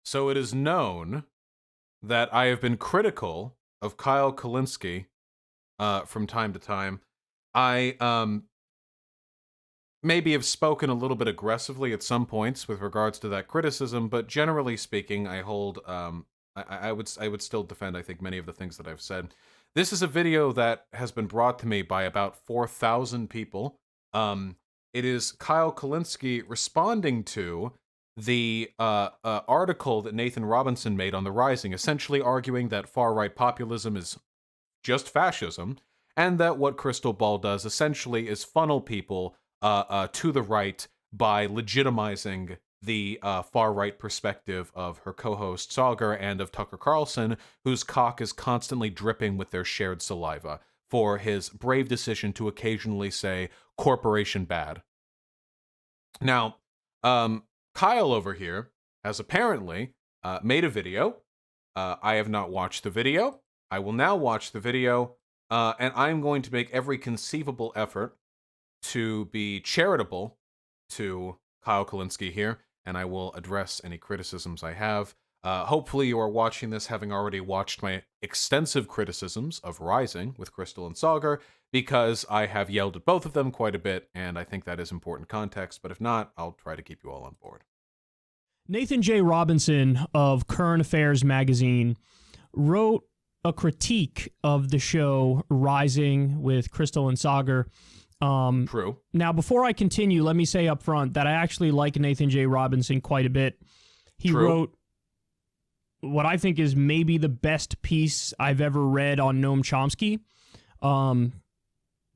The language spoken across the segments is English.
So it is known that I have been critical of Kyle Kulinski from time to time. I maybe have spoken a little bit aggressively at some points with regards to that criticism, but generally speaking, I hold I would still defend, I think, many of the things that I've said. This is a video that has been brought to me by about 4,000 people. It is Kyle Kulinski responding to the article that Nathan Robinson made on The Rising, essentially arguing that far-right populism is just fascism, and that what Crystal Ball does essentially is funnel people to the right by legitimizing the far-right perspective of her co-host Sauger and of Tucker Carlson, whose cock is constantly dripping with their shared saliva for his brave decision to occasionally say, corporation bad. Now, Kyle over here has apparently made a video. I have not watched the video. I will now watch the video, and I'm going to make every conceivable effort to be charitable to Kyle Kulinski here, and I will address any criticisms I have. Hopefully you are watching this having already watched my extensive criticisms of Rising with Crystal and Sauger, because I have yelled at both of them quite a bit, and I think that is important context, but if not, I'll try to keep you all on board. Nathan J. Robinson of Current Affairs magazine wrote a critique of the show Rising with Crystal and Sauger. True. Now, before I continue, let me say up front that I actually like Nathan J. Robinson quite a bit. He wrote what I think is maybe the best piece I've ever read on Noam Chomsky.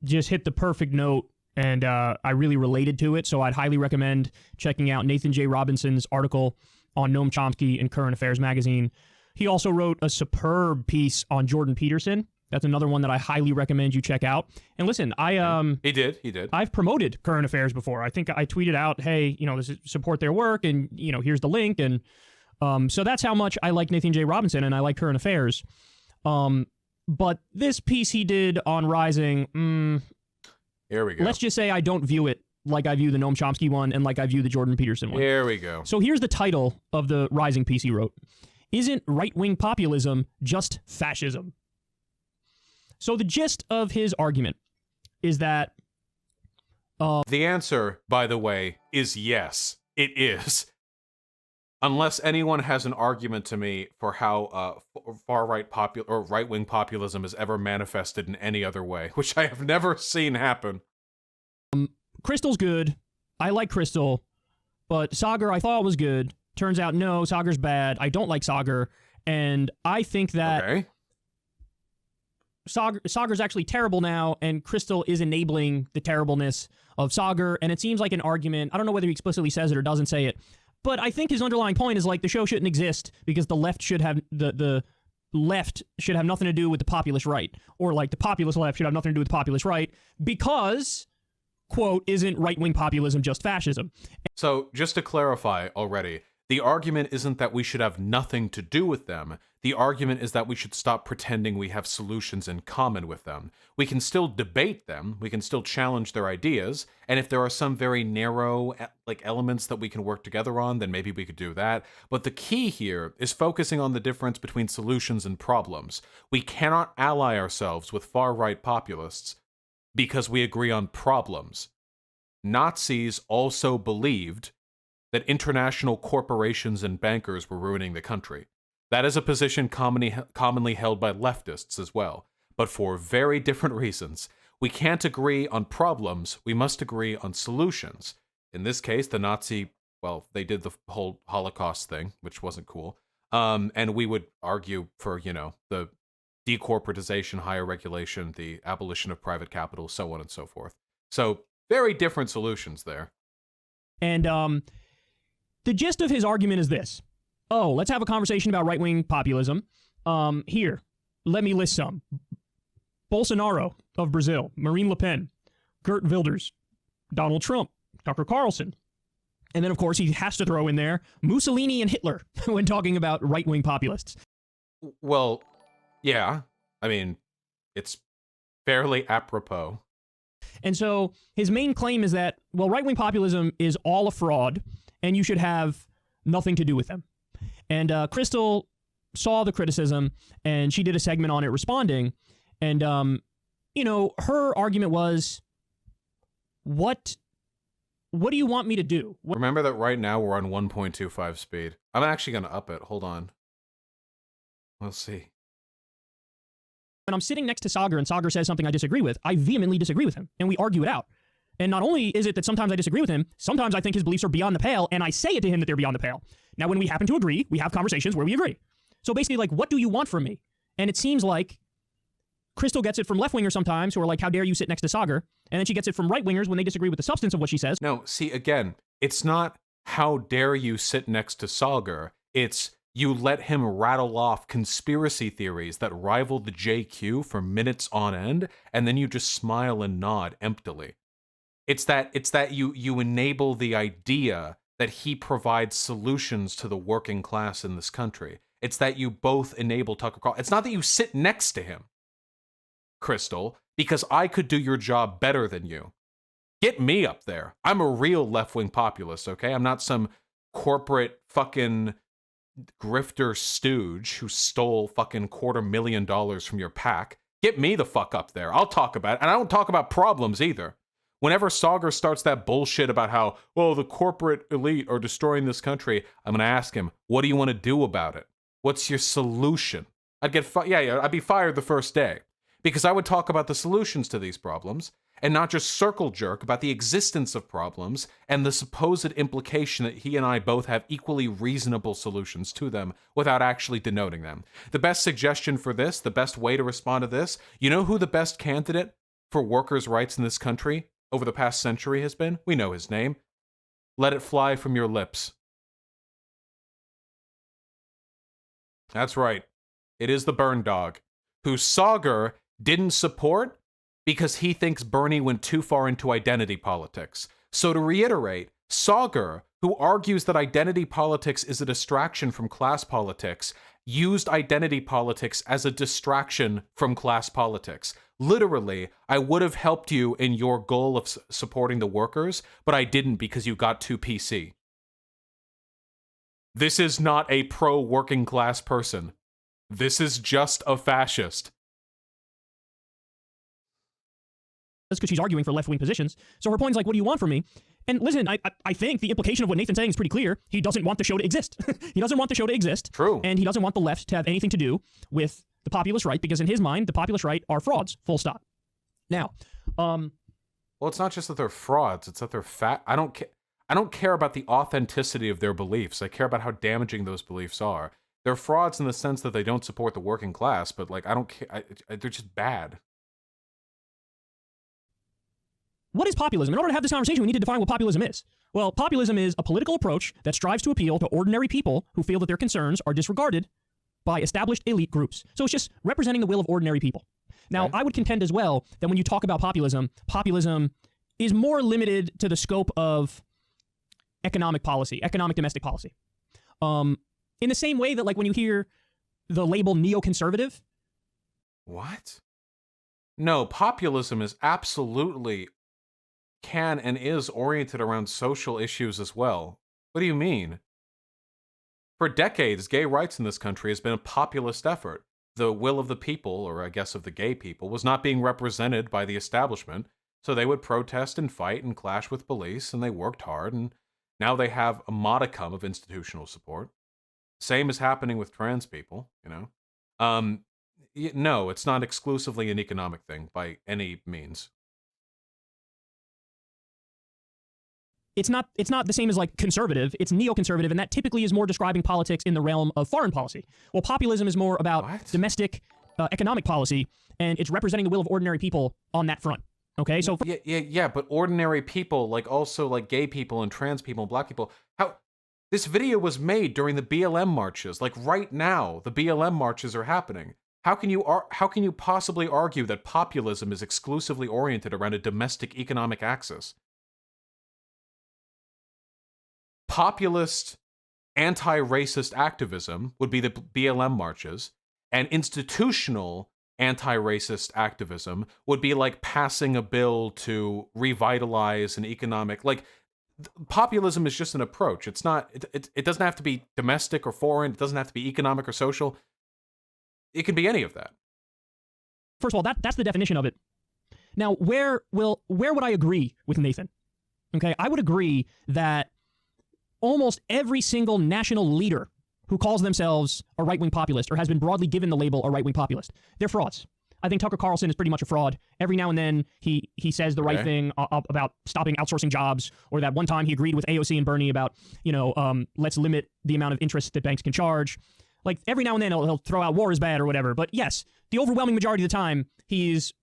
Just hit the perfect note, and I really related to it, so I'd highly recommend checking out Nathan J. Robinson's article on Noam Chomsky in Current Affairs magazine. He also wrote a superb piece on Jordan Peterson. That's another one that I highly recommend you check out. And listen, He did. I've promoted Current Affairs before. I think I tweeted out, hey, support their work, and, here's the link. And so that's how much I like Nathan J. Robinson, and I like Current Affairs. But this piece he did on Rising, here we go. Let's just say I don't view it like I view the Noam Chomsky one and like I view the Jordan Peterson one. Here we go. So here's the title of the Rising piece he wrote. Isn't right-wing populism just fascism? So the gist of his argument is that... the answer, by the way, is yes. It is. Unless anyone has an argument to me for how far-right or right-wing populism is ever manifested in any other way, which I have never seen happen. Crystal's good. I like Crystal. But Sauger I thought was good. Turns out, no, Sauger's bad. I don't like Sauger. And I think that... Okay. Sauger's actually terrible now, and Crystal is enabling the terribleness of Sauger, and it seems like an argument. I don't know whether he explicitly says it or doesn't say it, but I think his underlying point is like the show shouldn't exist because the left should have the left should have nothing to do with the populist right, or like the populist left should have nothing to do with the populist right because, quote, isn't right-wing populism just fascism? So just to clarify already, the argument isn't that we should have nothing to do with them. The argument is that we should stop pretending we have solutions in common with them. We can still debate them, we can still challenge their ideas, and if there are some very narrow elements that we can work together on, then maybe we could do that. But the key here is focusing on the difference between solutions and problems. We cannot ally ourselves with far-right populists because we agree on problems. Nazis also believed that international corporations and bankers were ruining the country. That is a position commonly held by leftists as well, but for very different reasons. We can't agree on problems, we must agree on solutions. In this case, the Nazi, they did the whole Holocaust thing, which wasn't cool, and we would argue for, the decorporatization, higher regulation, the abolition of private capital, so on and so forth. So, very different solutions there. And, the gist of his argument is this. Oh, let's have a conversation about right-wing populism. Here, let me list some. Bolsonaro of Brazil, Marine Le Pen, Geert Wilders, Donald Trump, Tucker Carlson. And then, of course, he has to throw in there Mussolini and Hitler when talking about right-wing populists. Well, yeah. I mean, it's fairly apropos. And so his main claim is that, right-wing populism is all a fraud, and you should have nothing to do with them. And Crystal saw the criticism, and she did a segment on it responding. And, her argument was, what do you want me to do? Remember that right now we're on 1.25 speed. I'm actually going to up it. Hold on. We'll see. When I'm sitting next to Sagar and Sagar says something I disagree with, I vehemently disagree with him, and we argue it out. And not only is it that sometimes I disagree with him, sometimes I think his beliefs are beyond the pale, and I say it to him that they're beyond the pale. Now, when we happen to agree, we have conversations where we agree. So basically, like, what do you want from me? And it seems like Crystal gets it from left-wingers sometimes, who are like, how dare you sit next to Sagar? And then she gets it from right-wingers when they disagree with the substance of what she says. No, see, again, it's not how dare you sit next to Sagar. It's you let him rattle off conspiracy theories that rival the JQ for minutes on end, and then you just smile and nod emptily. It's that you enable the idea that he provides solutions to the working class in this country. It's that you both enable Tucker Carlson. It's not that you sit next to him, Crystal, because I could do your job better than you. Get me up there. I'm a real left-wing populist, okay? I'm not some corporate fucking grifter stooge who stole fucking $250,000 from your PAC. Get me the fuck up there. I'll talk about it. And I don't talk about problems either. Whenever Sagar starts that bullshit about how, well, the corporate elite are destroying this country, I'm going to ask him, what do you want to do about it? What's your solution? I'd be fired the first day. Because I would talk about the solutions to these problems, and not just circle jerk about the existence of problems and the supposed implication that he and I both have equally reasonable solutions to them without actually denoting them. The best suggestion for this, the best way to respond to this, you know who the best candidate for workers' rights in this country over the past century has been? We know his name. Let it fly from your lips. That's right. It is the Burn Dog, who Sagar didn't support because he thinks Bernie went too far into identity politics. So to reiterate, Sagar, who argues that identity politics is a distraction from class politics, used identity politics as a distraction from class politics. Literally, I would have helped you in your goal of supporting the workers, but I didn't because you got too PC. This is not a pro-working class person. This is just a fascist. Because she's arguing for left-wing positions. So her point is like, what do you want from me? And listen, I think the implication of what Nathan's saying is pretty clear. He doesn't want the show to exist. He doesn't want the show to exist. True. And he doesn't want the left to have anything to do with the populist right, because in his mind, the populist right are frauds, full stop. Now, well, it's not just that they're frauds, it's that they're fat. I don't care about the authenticity of their beliefs. I care about how damaging those beliefs are. They're frauds in the sense that they don't support the working class, but like, I don't care. They're just bad. What is populism? In order to have this conversation, we need to define what populism is. Well, populism is a political approach that strives to appeal to ordinary people who feel that their concerns are disregarded by established elite groups. So it's just representing the will of ordinary people. Now, I would contend as well that when you talk about populism, populism is more limited to the scope of economic policy, economic domestic policy. In the same way that, like, when you hear the label neoconservative. What? No, populism is absolutely can and is oriented around social issues as well. What do you mean? For decades, gay rights in this country has been a populist effort. The will of the people, or I guess of the gay people, was not being represented by the establishment, so they would protest and fight and clash with police, and they worked hard, and now they have a modicum of institutional support. Same is happening with trans people, you know? No, it's not exclusively an economic thing by any means. It's not the same as like conservative, it's neoconservative, and that typically is more describing politics in the realm of foreign policy. Well, populism is more about domestic economic policy, and it's representing the will of ordinary people on that front. Okay, so yeah, but ordinary people, like also like gay people and trans people and black people, how this video was made during the BLM marches, like right now, the BLM marches are happening. How can you possibly argue that populism is exclusively oriented around a domestic economic axis? Populist, anti-racist activism would be the BLM marches, and institutional anti-racist activism would be like passing a bill to revitalize an economic, like populism is just an approach. It's not. It doesn't have to be domestic or foreign. It doesn't have to be economic or social. It can be any of that. First of all, that's the definition of it. Now, where would I agree with Nathan? Okay, I would agree that almost every single national leader who calls themselves a right-wing populist or has been broadly given the label a right-wing populist, they're frauds. I think Tucker Carlson is pretty much a fraud. Every now and then he says the right thing about stopping outsourcing jobs, or that one time he agreed with AOC and Bernie about, let's limit the amount of interest that banks can charge. Like, every now and then he'll throw out war is bad or whatever. But yes, the overwhelming majority of the time he's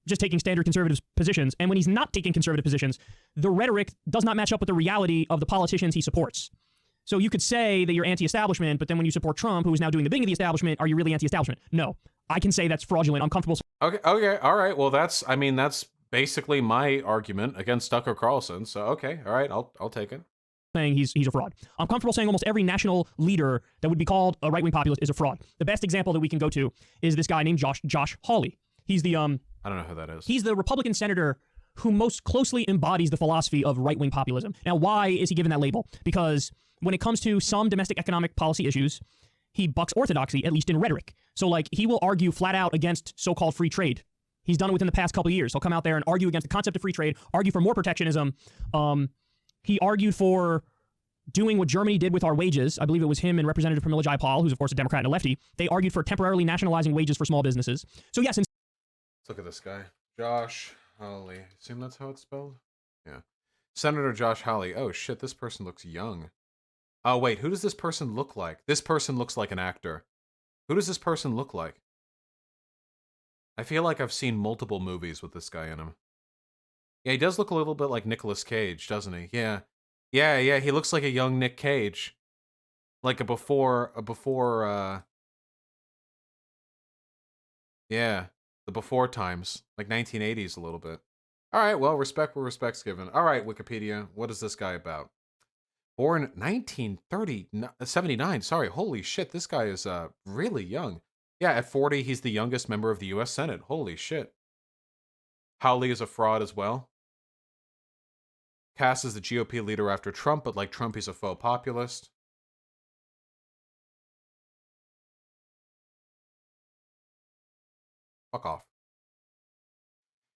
just taking standard conservative positions. And when he's not taking conservative positions, the rhetoric does not match up with the reality of the politicians he supports. So you could say that you're anti-establishment, but then when you support Trump, who is now doing the bidding of the establishment, are you really anti-establishment? No. I can say that's fraudulent. I'm comfortable. Okay, all right. Well, that's basically my argument against Tucker Carlson. So, okay, all right, I'll take it. Saying he's a fraud. I'm comfortable saying almost every national leader that would be called a right-wing populist is a fraud. The best example that we can go to is this guy named Josh Hawley. He's the I don't know who that is. He's the Republican senator who most closely embodies the philosophy of right-wing populism. Now, why is he given that label? Because when it comes to some domestic economic policy issues, he bucks orthodoxy, at least in rhetoric. So, like, he will argue flat out against so-called free trade. He's done it within the past couple of years. He'll come out there and argue against the concept of free trade, argue for more protectionism. He argued for doing what Germany did with our wages. I believe it was him and Representative Pramila Jayapal, who's, of course, a Democrat and a lefty. They argued for temporarily nationalizing wages for small businesses. So, yes. Let's look at this guy. Josh Hawley. Assume that's how it's spelled? Yeah. Senator Josh Hawley. Oh, shit, this person looks young. Oh, wait, who does this person look like? This person looks like an actor. Who does this person look like? I feel like I've seen multiple movies with this guy in him. Yeah, he does look a little bit like Nicolas Cage, doesn't he? Yeah. Yeah, he looks like a young Nick Cage. Like yeah, the before times. Like 1980s a little bit. All right, well, respect where respect's given. All right, Wikipedia, what is this guy about? Born 1979, sorry, holy shit, this guy is really young. Yeah, at 40, he's the youngest member of the U.S. Senate. Holy shit. Hawley is a fraud as well. Cast as the GOP leader after Trump, but like Trump, he's a faux populist. Fuck off.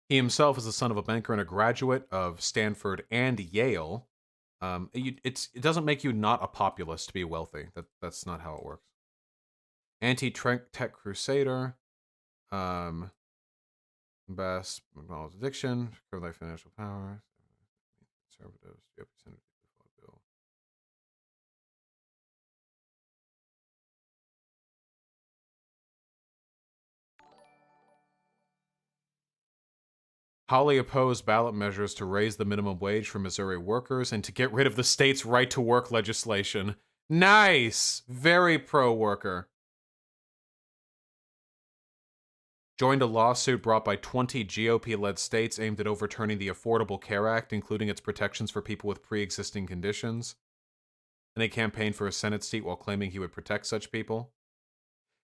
He himself is the son of a banker and a graduate of Stanford and Yale. It doesn't make you not a populist to be wealthy. That's not how it works. Anti-tech crusader. Best McDonald's addiction. Curb thy financial power. Conservatives. Bill. Hawley opposed ballot measures to raise the minimum wage for Missouri workers and to get rid of the state's right-to-work legislation. Nice! Very pro-worker. Joined a lawsuit brought by 20 GOP-led states aimed at overturning the Affordable Care Act, including its protections for people with pre-existing conditions. And he campaigned for a Senate seat while claiming he would protect such people.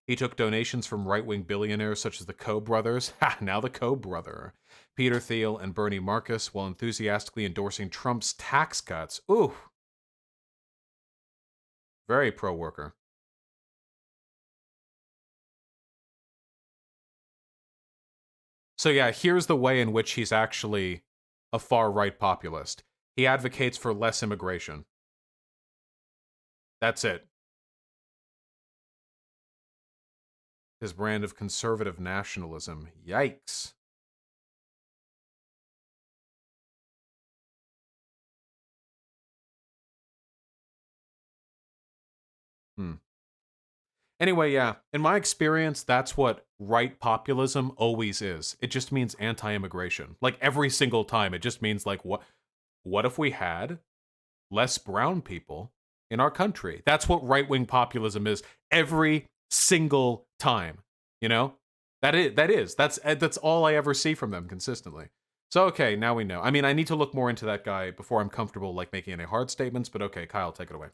He took donations from right-wing billionaires such as the Koch brothers, now the Koch brother, Peter Thiel and Bernie Marcus, while enthusiastically endorsing Trump's tax cuts. Ooh. Very pro-worker. So yeah, here's the way in which he's actually a far-right populist. He advocates for less immigration. That's it. His brand of conservative nationalism. Yikes. Anyway, yeah, in my experience, that's what right populism always is. It just means anti-immigration. Like, every single time, it just means, like, what if we had less brown people in our country? That's what right-wing populism is every single time, you know? That's all I ever see from them consistently. So, okay, now we know. I mean, I need to look more into that guy before I'm comfortable, like, making any hard statements, but okay, Kyle, take it away.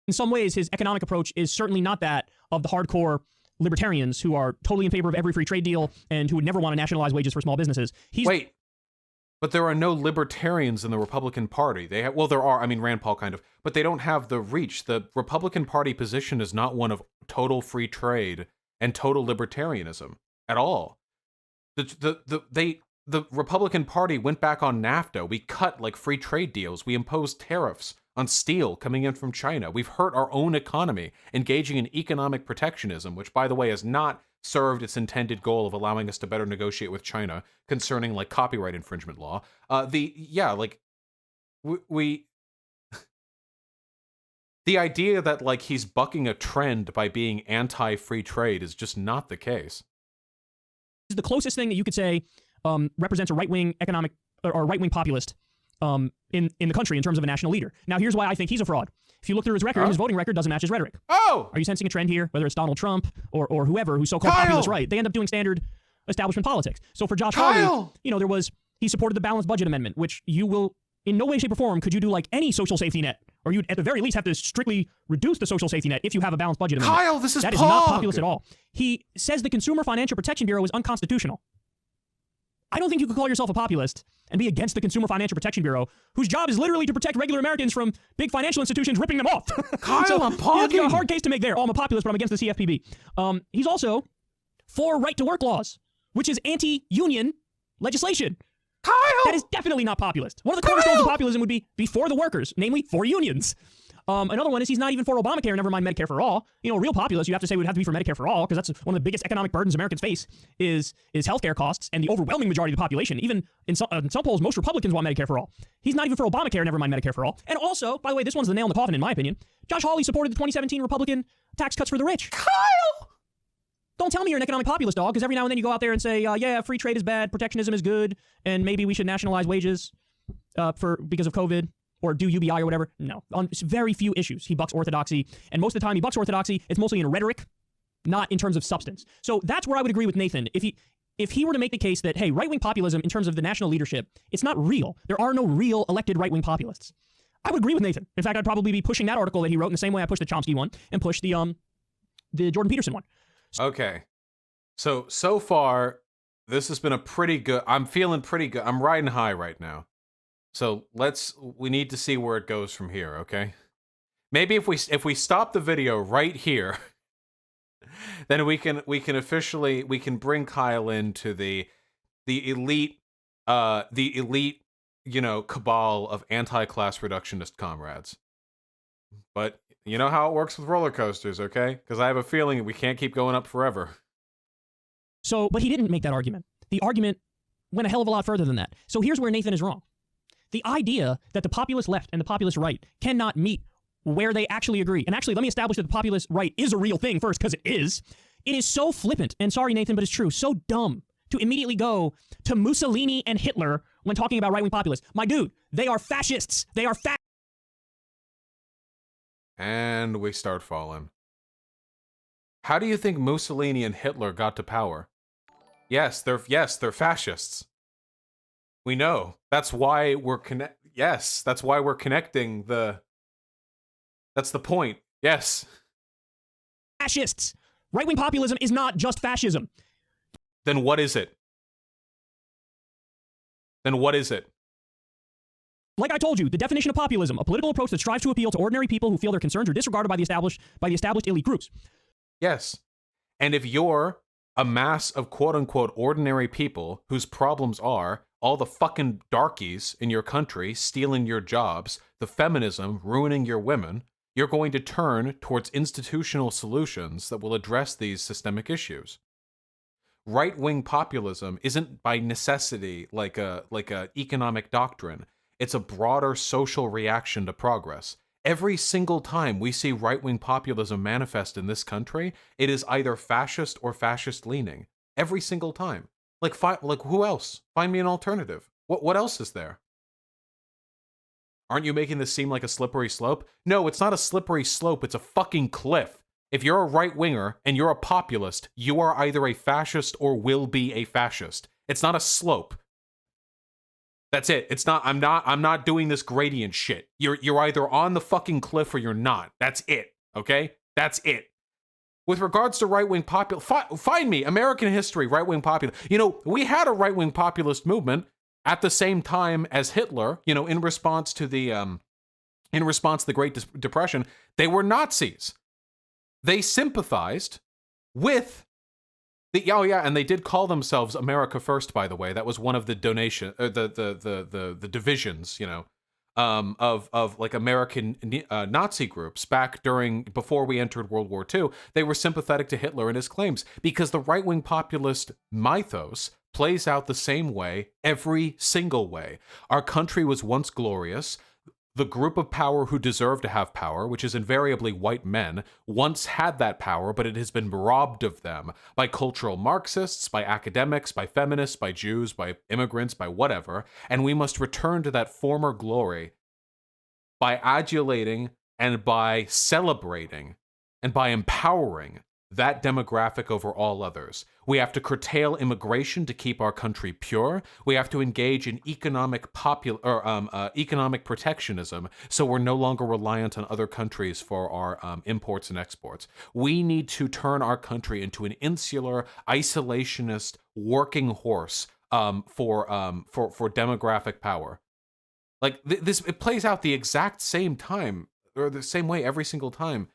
In some ways, his economic approach is certainly not that of the hardcore libertarians who are totally in favor of every free trade deal and who would never want to nationalize wages for small businesses. Wait, But there are no libertarians in the Republican Party. They have, well, there are, I mean, Rand Paul kind of, but they don't have the reach. The Republican Party position is not one of total free trade and total libertarianism at all. The Republican Party went back on NAFTA. We cut like free trade deals. We imposed tariffs on steel coming in from China. We've hurt our own economy, engaging in economic protectionism, which, by the way, has not served its intended goal of allowing us to better negotiate with China concerning like copyright infringement law. We the idea that like he's bucking a trend by being anti-free trade is just not the case. This is the closest thing that you could say represents a right-wing economic or right-wing populist in the country in terms of a national leader. Now, here's why I think he's a fraud. If you look through his record, his voting record doesn't match his rhetoric. Oh! Are you sensing a trend here? Whether it's Donald Trump or whoever who's so-called populist right, they end up doing standard establishment politics. So for Josh Hawley, he supported the balanced budget amendment, which you will, in no way, shape, or form, could you do like any social safety net, or you'd at the very least have to strictly reduce the social safety net if you have a balanced budget amendment. Kyle, this is that is not populist at all. He says the Consumer Financial Protection Bureau is unconstitutional. I don't think you could call yourself a populist and be against the Consumer Financial Protection Bureau, whose job is literally to protect regular Americans from big financial institutions ripping them off. Kyle, so, I'm pogging. He's got a hard case to make there. Oh, I'm a populist, but I'm against the CFPB. He's also for right-to-work laws, which is anti-union legislation. Kyle! That is definitely not populist. One of the cornerstones of populism would be for the workers, namely for unions. Another one is he's not even for Obamacare, never mind Medicare for all. You know, a real populist, you have to say would have to be for Medicare for all, because that's one of the biggest economic burdens Americans face is healthcare costs, and the overwhelming majority of the population, even in some polls, most Republicans want Medicare for all. He's not even for Obamacare, never mind Medicare for all. And also, by the way, this one's the nail in the coffin in my opinion, Josh Hawley supported the 2017 Republican tax cuts for the rich. Kyle! Don't tell me you're an economic populist, dog, because every now and then you go out there and say, yeah, free trade is bad, protectionism is good, and maybe we should nationalize wages because of COVID. Or do UBI or whatever. No. On very few issues, he bucks orthodoxy. And most of the time he bucks orthodoxy, it's mostly in rhetoric, not in terms of substance. So that's where I would agree with Nathan. If he were to make the case that, hey, right-wing populism in terms of the national leadership, it's not real. There are no real elected right-wing populists. I would agree with Nathan. In fact, I'd probably be pushing that article that he wrote in the same way I pushed the Chomsky one and pushed the Jordan Peterson one. Okay. So far, this has been a pretty good, I'm feeling pretty good. I'm riding high right now. So we need to see where it goes from here, okay? Maybe if we stop the video right here, then we can officially bring Kyle into the elite cabal of anti-class reductionist comrades. But you know how it works with roller coasters, okay? Because I have a feeling we can't keep going up forever. So, but he didn't make that argument. The argument went a hell of a lot further than that. So here's where Nathan is wrong. The idea that the populist left and the populist right cannot meet where they actually agree. And actually, let me establish that the populist right is a real thing first, because it is. It is so flippant, and sorry, Nathan, but it's true, so dumb to immediately go to Mussolini and Hitler when talking about right-wing populists. My dude, they are fascists. They are And we start falling. How do you think Mussolini and Hitler got to power? Yes, they're fascists. We know. That's why we're that's why we're connecting that's the point. Yes. Fascists. Right-wing populism is not just fascism. Then what is it? Like I told you, the definition of populism, a political approach that strives to appeal to ordinary people who feel their concerns are disregarded by the established elite groups. Yes. And if you're a mass of quote-unquote ordinary people whose problems are all the fucking darkies in your country stealing your jobs, the feminism ruining your women, you're going to turn towards institutional solutions that will address these systemic issues. Right-wing populism isn't by necessity like a economic doctrine. It's a broader social reaction to progress. Every single time we see right-wing populism manifest in this country, it is either fascist or fascist-leaning. Every single time. Like who else? Find me an alternative. What else is there? Aren't you making this seem like a slippery slope? No, it's not a slippery slope, it's a fucking cliff. If you're a right-winger and you're a populist, you are either a fascist or will be a fascist. It's not a slope. That's it. It's not, I'm not doing this gradient shit. You're either on the fucking cliff or you're not. That's it. Okay? That's it. With regards to right-wing find me, American history, right-wing populist. You know, we had a right-wing populist movement at the same time as Hitler, you know, in response to the Great Depression, they were Nazis. They sympathized with and they did call themselves America First, by the way. That was one of the the divisions, you know, of like American Nazi groups before we entered World War II. They were sympathetic to Hitler and his claims because the right-wing populist mythos plays out the same way every single way. Our country was once glorious. The group of power who deserve to have power, which is invariably white men, once had that power, but it has been robbed of them by cultural Marxists, by academics, by feminists, by Jews, by immigrants, by whatever, and we must return to that former glory by adulating and by celebrating and by empowering that demographic over all others. We have to curtail immigration to keep our country pure. We have to engage in economic protectionism so we're no longer reliant on other countries for our imports and exports. We need to turn our country into an insular, isolationist working horse for demographic power. Like it plays out the exact same time or the same way every single time.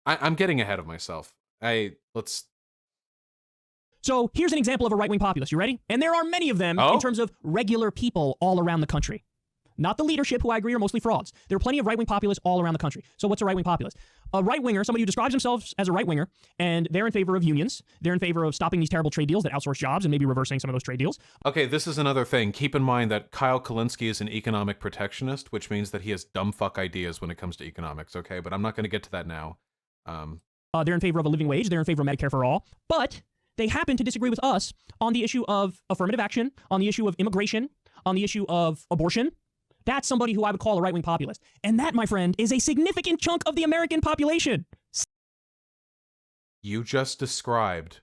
I'm getting ahead of myself. So here's an example of a right-wing populist. You ready? And there are many of them in terms of regular people all around the country. Not the leadership, who I agree are mostly frauds. There are plenty of right-wing populists all around the country. So what's a right-wing populist? A right-winger, somebody who describes themselves as a right-winger, and they're in favor of unions. They're in favor of stopping these terrible trade deals that outsource jobs and maybe reversing some of those trade deals. Okay, this is another thing. Keep in mind that Kyle Kulinski is an economic protectionist, which means that he has dumb fuck ideas when it comes to economics, okay? But I'm not going to get to that now. They're in favor of a living wage. They're in favor of Medicare for all. But they happen to disagree with us on the issue of affirmative action, on the issue of immigration, on the issue of abortion. That's somebody who I would call a right-wing populist. And that, my friend, is a significant chunk of the American population. You just described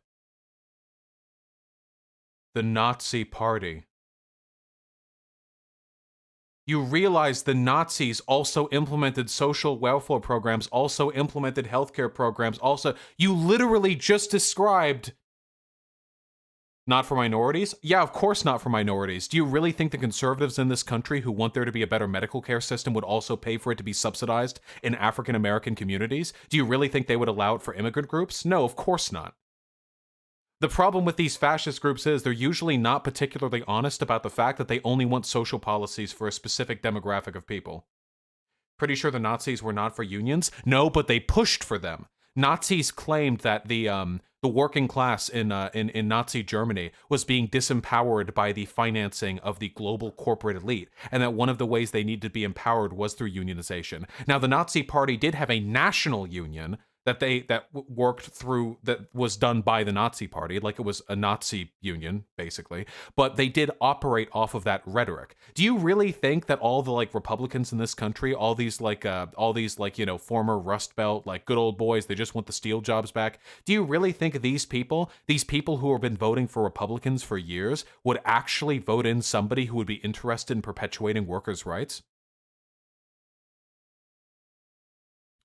the Nazi Party. You realize the Nazis also implemented social welfare programs, also implemented healthcare programs, you literally just described not for minorities? Yeah, of course not for minorities. Do you really think the conservatives in this country who want there to be a better medical care system would also pay for it to be subsidized in African American communities? Do you really think they would allow it for immigrant groups? No, of course not. The problem with these fascist groups is they're usually not particularly honest about the fact that they only want social policies for a specific demographic of people. Pretty sure the Nazis were not for unions? No, but they pushed for them. Nazis claimed that the working class in Nazi Germany was being disempowered by the financing of the global corporate elite, and that one of the ways they needed to be empowered was through unionization. Now, the Nazi Party did have a national union that was done by the Nazi Party, like it was a Nazi union, basically. But they did operate off of that rhetoric. Do you really think that all the Republicans in this country, all these former Rust Belt, good old boys, they just want the steel jobs back? Do you really think these people who have been voting for Republicans for years, would actually vote in somebody who would be interested in perpetuating workers' rights?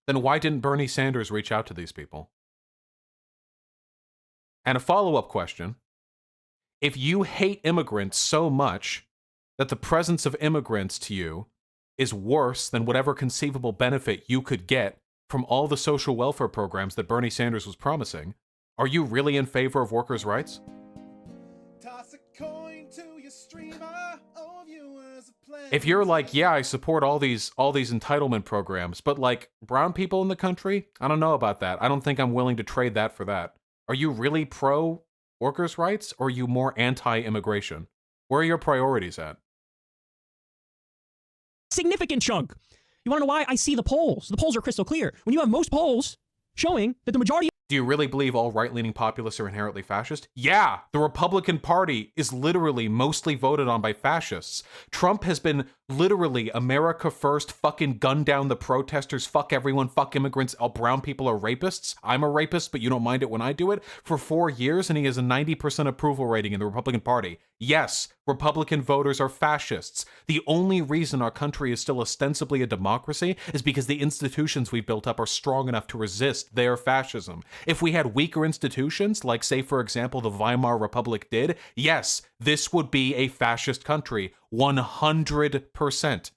Then why didn't Bernie Sanders reach out to these people? And a follow-up question. If you hate immigrants so much that the presence of immigrants to you is worse than whatever conceivable benefit you could get from all the social welfare programs that Bernie Sanders was promising, are you really in favor of workers' rights? Toss a coin to your streamer. Oh, viewers are If you're like, yeah, I support all these entitlement programs, but brown people in the country, I don't know about that. I don't think I'm willing to trade that for that. Are you really pro workers' rights, or are you more anti-immigration? Where are your priorities at? Significant chunk. You want to know why? I see the polls. The polls are crystal clear. When you have most polls showing that the majority... Do you really believe all right-leaning populists are inherently fascist? Yeah, the Republican Party is literally mostly voted on by fascists. Trump has been literally America first, fucking gun down the protesters, fuck everyone, fuck immigrants, all brown people are rapists. I'm a rapist, but you don't mind it when I do it, for 4 years, and he has a 90% approval rating in the Republican Party. Yes, Republican voters are fascists. The only reason our country is still ostensibly a democracy is because the institutions we've built up are strong enough to resist their fascism. If we had weaker institutions, like, say, for example, the Weimar Republic did, yes, this would be a fascist country. 100%.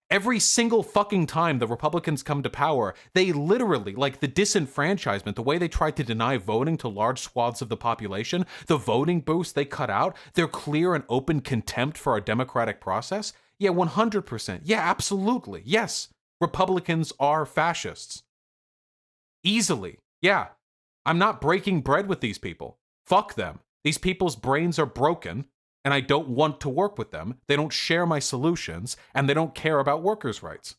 Every single fucking time the Republicans come to power, they literally, like the disenfranchisement, the way they tried to deny voting to large swaths of the population, the voting booths they cut out, their clear and open contempt for our democratic process. Yeah, 100%. Yeah, absolutely. Yes, Republicans are fascists. Easily. Yeah. I'm not breaking bread with these people. Fuck them. These people's brains are broken, and I don't want to work with them. They don't share my solutions, and they don't care about workers' rights.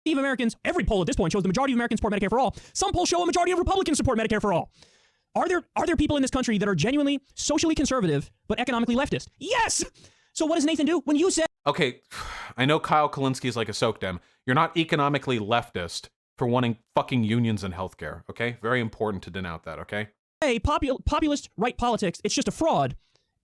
Of Americans, every poll at this point shows the majority of Americans support Medicare for all. Some polls show a majority of Republicans support Medicare for all. Are there people in this country that are genuinely socially conservative but economically leftist? Yes! So what does Nathan do when you say... Okay, I know Kyle Kulinski is like a soak dem. You're not economically leftist for wanting fucking unions in healthcare, okay? Very important to denote that, okay? Hey, populist right politics, it's just a fraud.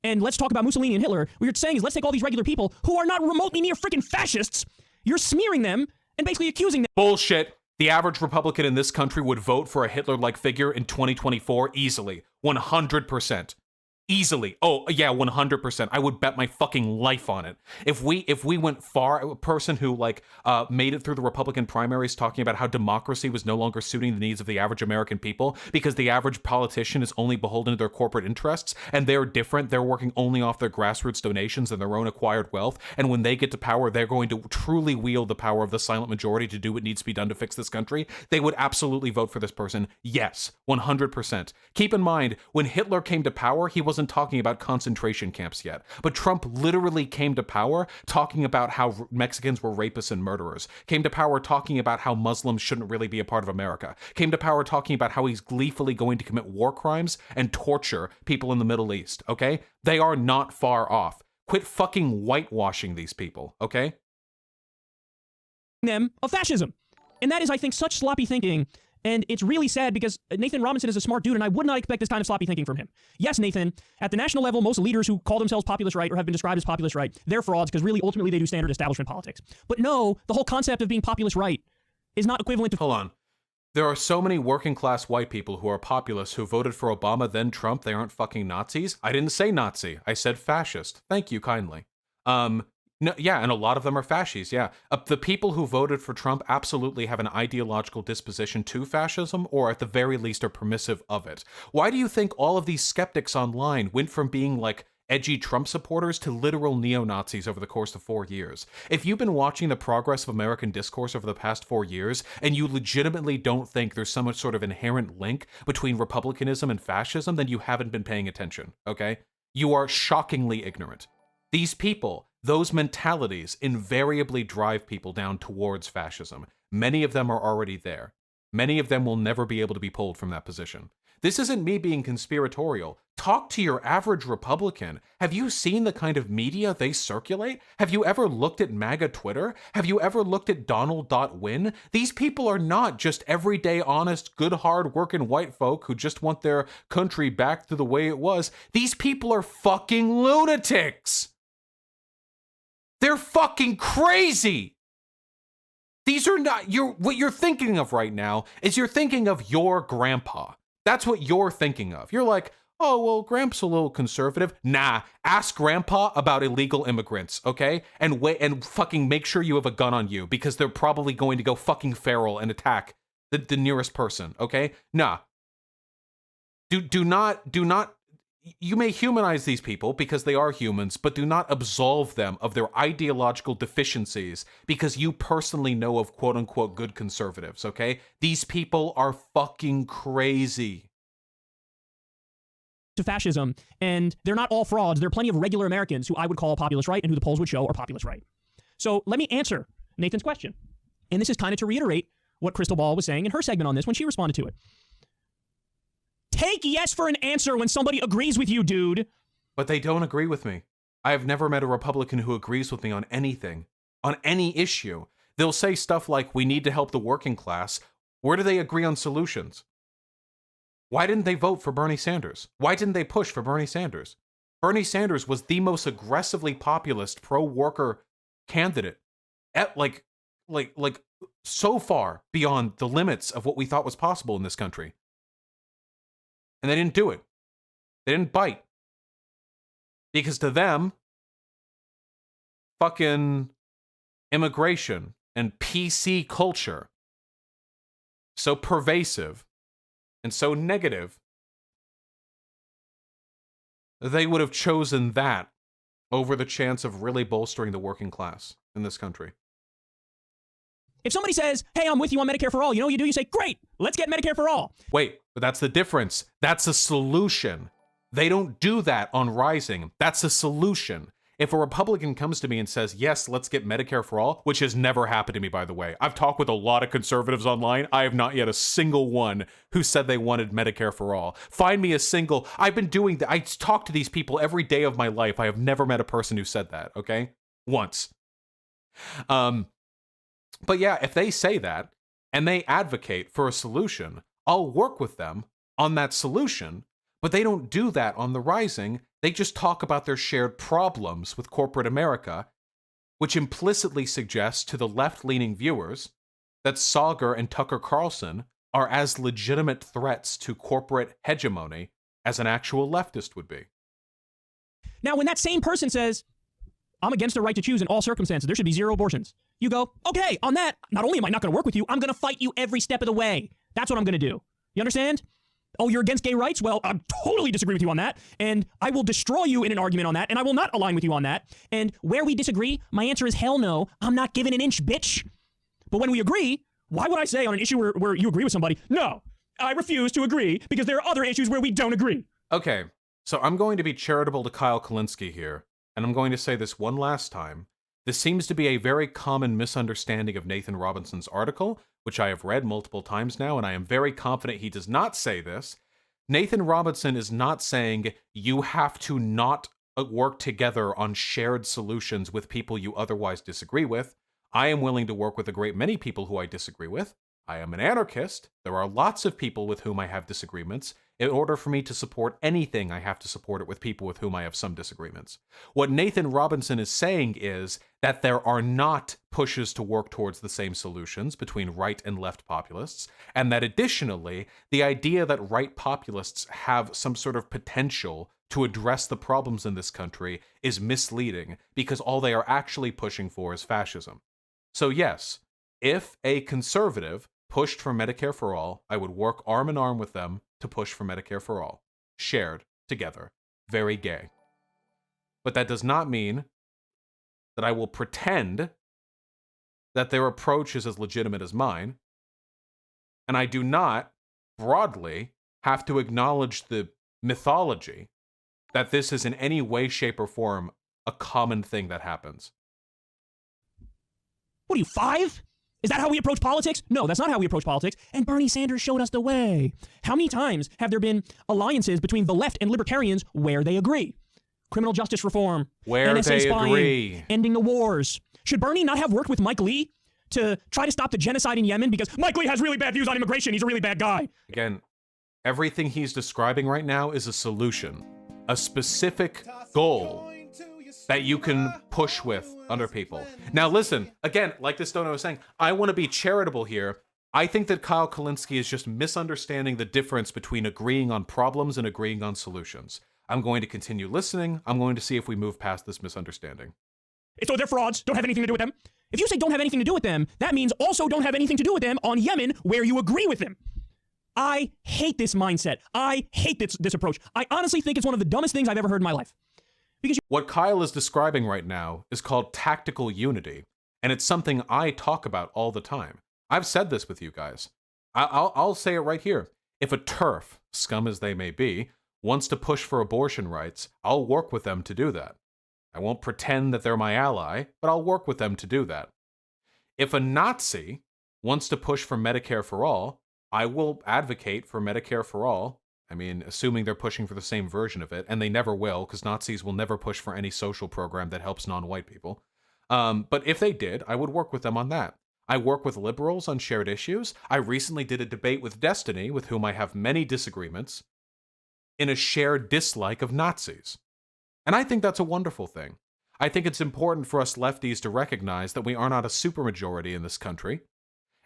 And let's talk about Mussolini and Hitler. What you're saying is let's take all these regular people who are not remotely near freaking fascists. You're smearing them and basically accusing them. Bullshit. The average Republican in this country would vote for a Hitler-like figure in 2024 easily. 100%. Easily. Oh, yeah, 100%. I would bet my fucking life on it. If we went far, a person who, like, made it through the Republican primaries talking about how democracy was no longer suiting the needs of the average American people because the average politician is only beholden to their corporate interests, and they're different. They're working only off their grassroots donations and their own acquired wealth, and when they get to power, they're going to truly wield the power of the silent majority to do what needs to be done to fix this country. They would absolutely vote for this person. Yes, 100%. Keep in mind, when Hitler came to power, he wasn't talking about concentration camps yet, but Trump literally came to power talking about how Mexicans were rapists and murderers, came to power talking about how Muslims shouldn't really be a part of America, came to power talking about how he's gleefully going to commit war crimes and torture people in the Middle East, okay? They are not far off. Quit fucking whitewashing these people, okay? Them of fascism. And that is, I think, such sloppy thinking. And it's really sad because Nathan Robinson is a smart dude, and I would not expect this kind of sloppy thinking from him. Yes, Nathan, at the national level, most leaders who call themselves populist right or have been described as populist right, they're frauds because really, ultimately, they do standard establishment politics. But no, the whole concept of being populist right is not equivalent to... Hold on. There are so many working class white people who are populists who voted for Obama, then Trump. They aren't fucking Nazis. I didn't say Nazi. I said fascist. Thank you kindly. No, yeah, and a lot of them are fascists, yeah. The people who voted for Trump absolutely have an ideological disposition to fascism, or at the very least are permissive of it. Why do you think all of these skeptics online went from being, like, edgy Trump supporters to literal neo-Nazis over the course of 4 years? If you've been watching the progress of American discourse over the past 4 years, and you legitimately don't think there's some sort of inherent link between republicanism and fascism, then you haven't been paying attention, okay? You are shockingly ignorant. These people, those mentalities invariably drive people down towards fascism. Many of them are already there. Many of them will never be able to be pulled from that position. This isn't me being conspiratorial. Talk to your average Republican. Have you seen the kind of media they circulate? Have you ever looked at MAGA Twitter? Have you ever looked at Donald.win? These people are not just everyday, honest, good, hard-working white folk who just want their country back to the way it was. These people are fucking lunatics! They're fucking crazy! These are not... what you're thinking of right now is you're thinking of your grandpa. That's what you're thinking of. You're like, oh, well, Grandpa's a little conservative. Nah, ask Grandpa about illegal immigrants, okay? And wait, and fucking make sure you have a gun on you, because they're probably going to go fucking feral and attack the nearest person, okay? Nah. Do not... You may humanize these people because they are humans, but do not absolve them of their ideological deficiencies because you personally know of quote-unquote good conservatives, okay? These people are fucking crazy. To fascism, and they're not all frauds. There are plenty of regular Americans who I would call populist right and who the polls would show are populist right. So let me answer Nathan's question. And this is kind of to reiterate what Crystal Ball was saying in her segment on this when she responded to it. Take yes for an answer when somebody agrees with you, dude. But they don't agree with me. I have never met a Republican who agrees with me on anything, on any issue. They'll say stuff like, we need to help the working class. Where do they agree on solutions? Why didn't they vote for Bernie Sanders? Why didn't they push for Bernie Sanders? Bernie Sanders was the most aggressively populist pro-worker candidate at like so far beyond the limits of what we thought was possible in this country. And they didn't do it. They didn't bite. Because to them, fucking immigration and PC culture, so pervasive and so negative, they would have chosen that over the chance of really bolstering the working class in this country. If somebody says, hey, I'm with you on Medicare for all, you know what you do? You say, great, let's get Medicare for all. Wait, but that's the difference. That's a solution. They don't do that on Rising. That's a solution. If a Republican comes to me and says, yes, let's get Medicare for all, which has never happened to me, by the way. I've talked with a lot of conservatives online. I have not yet a single one who said they wanted Medicare for all. Find me a single. I've been doing that. I talk to these people every day of my life. I have never met a person who said that, okay? Once. But yeah, if they say that and they advocate for a solution, I'll work with them on that solution. But they don't do that on the Rising. They just talk about their shared problems with corporate America, which implicitly suggests to the left-leaning viewers that Sauger and Tucker Carlson are as legitimate threats to corporate hegemony as an actual leftist would be. Now, when that same person says, I'm against the right to choose in all circumstances, there should be 0 abortions, you go, okay, on that, not only am I not going to work with you, I'm going to fight you every step of the way. That's what I'm going to do. You understand? Oh, you're against gay rights? Well, I totally disagree with you on that, and I will destroy you in an argument on that, and I will not align with you on that. And where we disagree, my answer is hell no. I'm not giving an inch, bitch. But when we agree, why would I say on an issue where you agree with somebody, no, I refuse to agree because there are other issues where we don't agree. Okay, so I'm going to be charitable to Kyle Kulinski here, and I'm going to say this one last time. This seems to be a very common misunderstanding of Nathan Robinson's article, which I have read multiple times now, and I am very confident he does not say this. Nathan Robinson is not saying you have to not work together on shared solutions with people you otherwise disagree with. I am willing to work with a great many people who I disagree with. I am an anarchist. There are lots of people with whom I have disagreements. In order for me to support anything, I have to support it with people with whom I have some disagreements. What Nathan Robinson is saying is that there are not pushes to work towards the same solutions between right and left populists, and that additionally, the idea that right populists have some sort of potential to address the problems in this country is misleading because all they are actually pushing for is fascism. So yes, if a conservative pushed for Medicare for all, I would work arm in arm with them to push for Medicare for all. Shared, together. Very gay. But that does not mean that I will pretend that their approach is as legitimate as mine. And I do not, broadly, have to acknowledge the mythology that this is in any way, shape, or form a common thing that happens. What are you, 5? Is that how we approach politics? No, that's not how we approach politics. And Bernie Sanders showed us the way. How many times have there been alliances between the left and libertarians where they agree? Criminal justice reform, where NSA they spying, agree, ending the wars. Should Bernie not have worked with Mike Lee to try to stop the genocide in Yemen because Mike Lee has really bad views on immigration? He's a really bad guy. Again, everything he's describing right now is a solution, a specific goal that you can push with other people. Now listen, again, like this Dono was saying, I want to be charitable here. I think that Kyle Kulinski is just misunderstanding the difference between agreeing on problems and agreeing on solutions. I'm going to continue listening. I'm going to see if we move past this misunderstanding. So they're frauds, don't have anything to do with them. If you say don't have anything to do with them, that means also don't have anything to do with them on Yemen where you agree with them. I hate this mindset. I hate this approach. I honestly think it's one of the dumbest things I've ever heard in my life. What Kyle is describing right now is called tactical unity, and it's something I talk about all the time. I've said this with you guys. I'll say it right here. If a TERF, scum as they may be, wants to push for abortion rights, I'll work with them to do that. I won't pretend that they're my ally, but I'll work with them to do that. If a Nazi wants to push for Medicare for all, I will advocate for Medicare for all. I mean, assuming they're pushing for the same version of it, and they never will, because Nazis will never push for any social program that helps non-white people. But if they did, I would work with them on that. I work with liberals on shared issues. I recently did a debate with Destiny, with whom I have many disagreements, in a shared dislike of Nazis. And I think that's a wonderful thing. I think it's important for us lefties to recognize that we are not a supermajority in this country,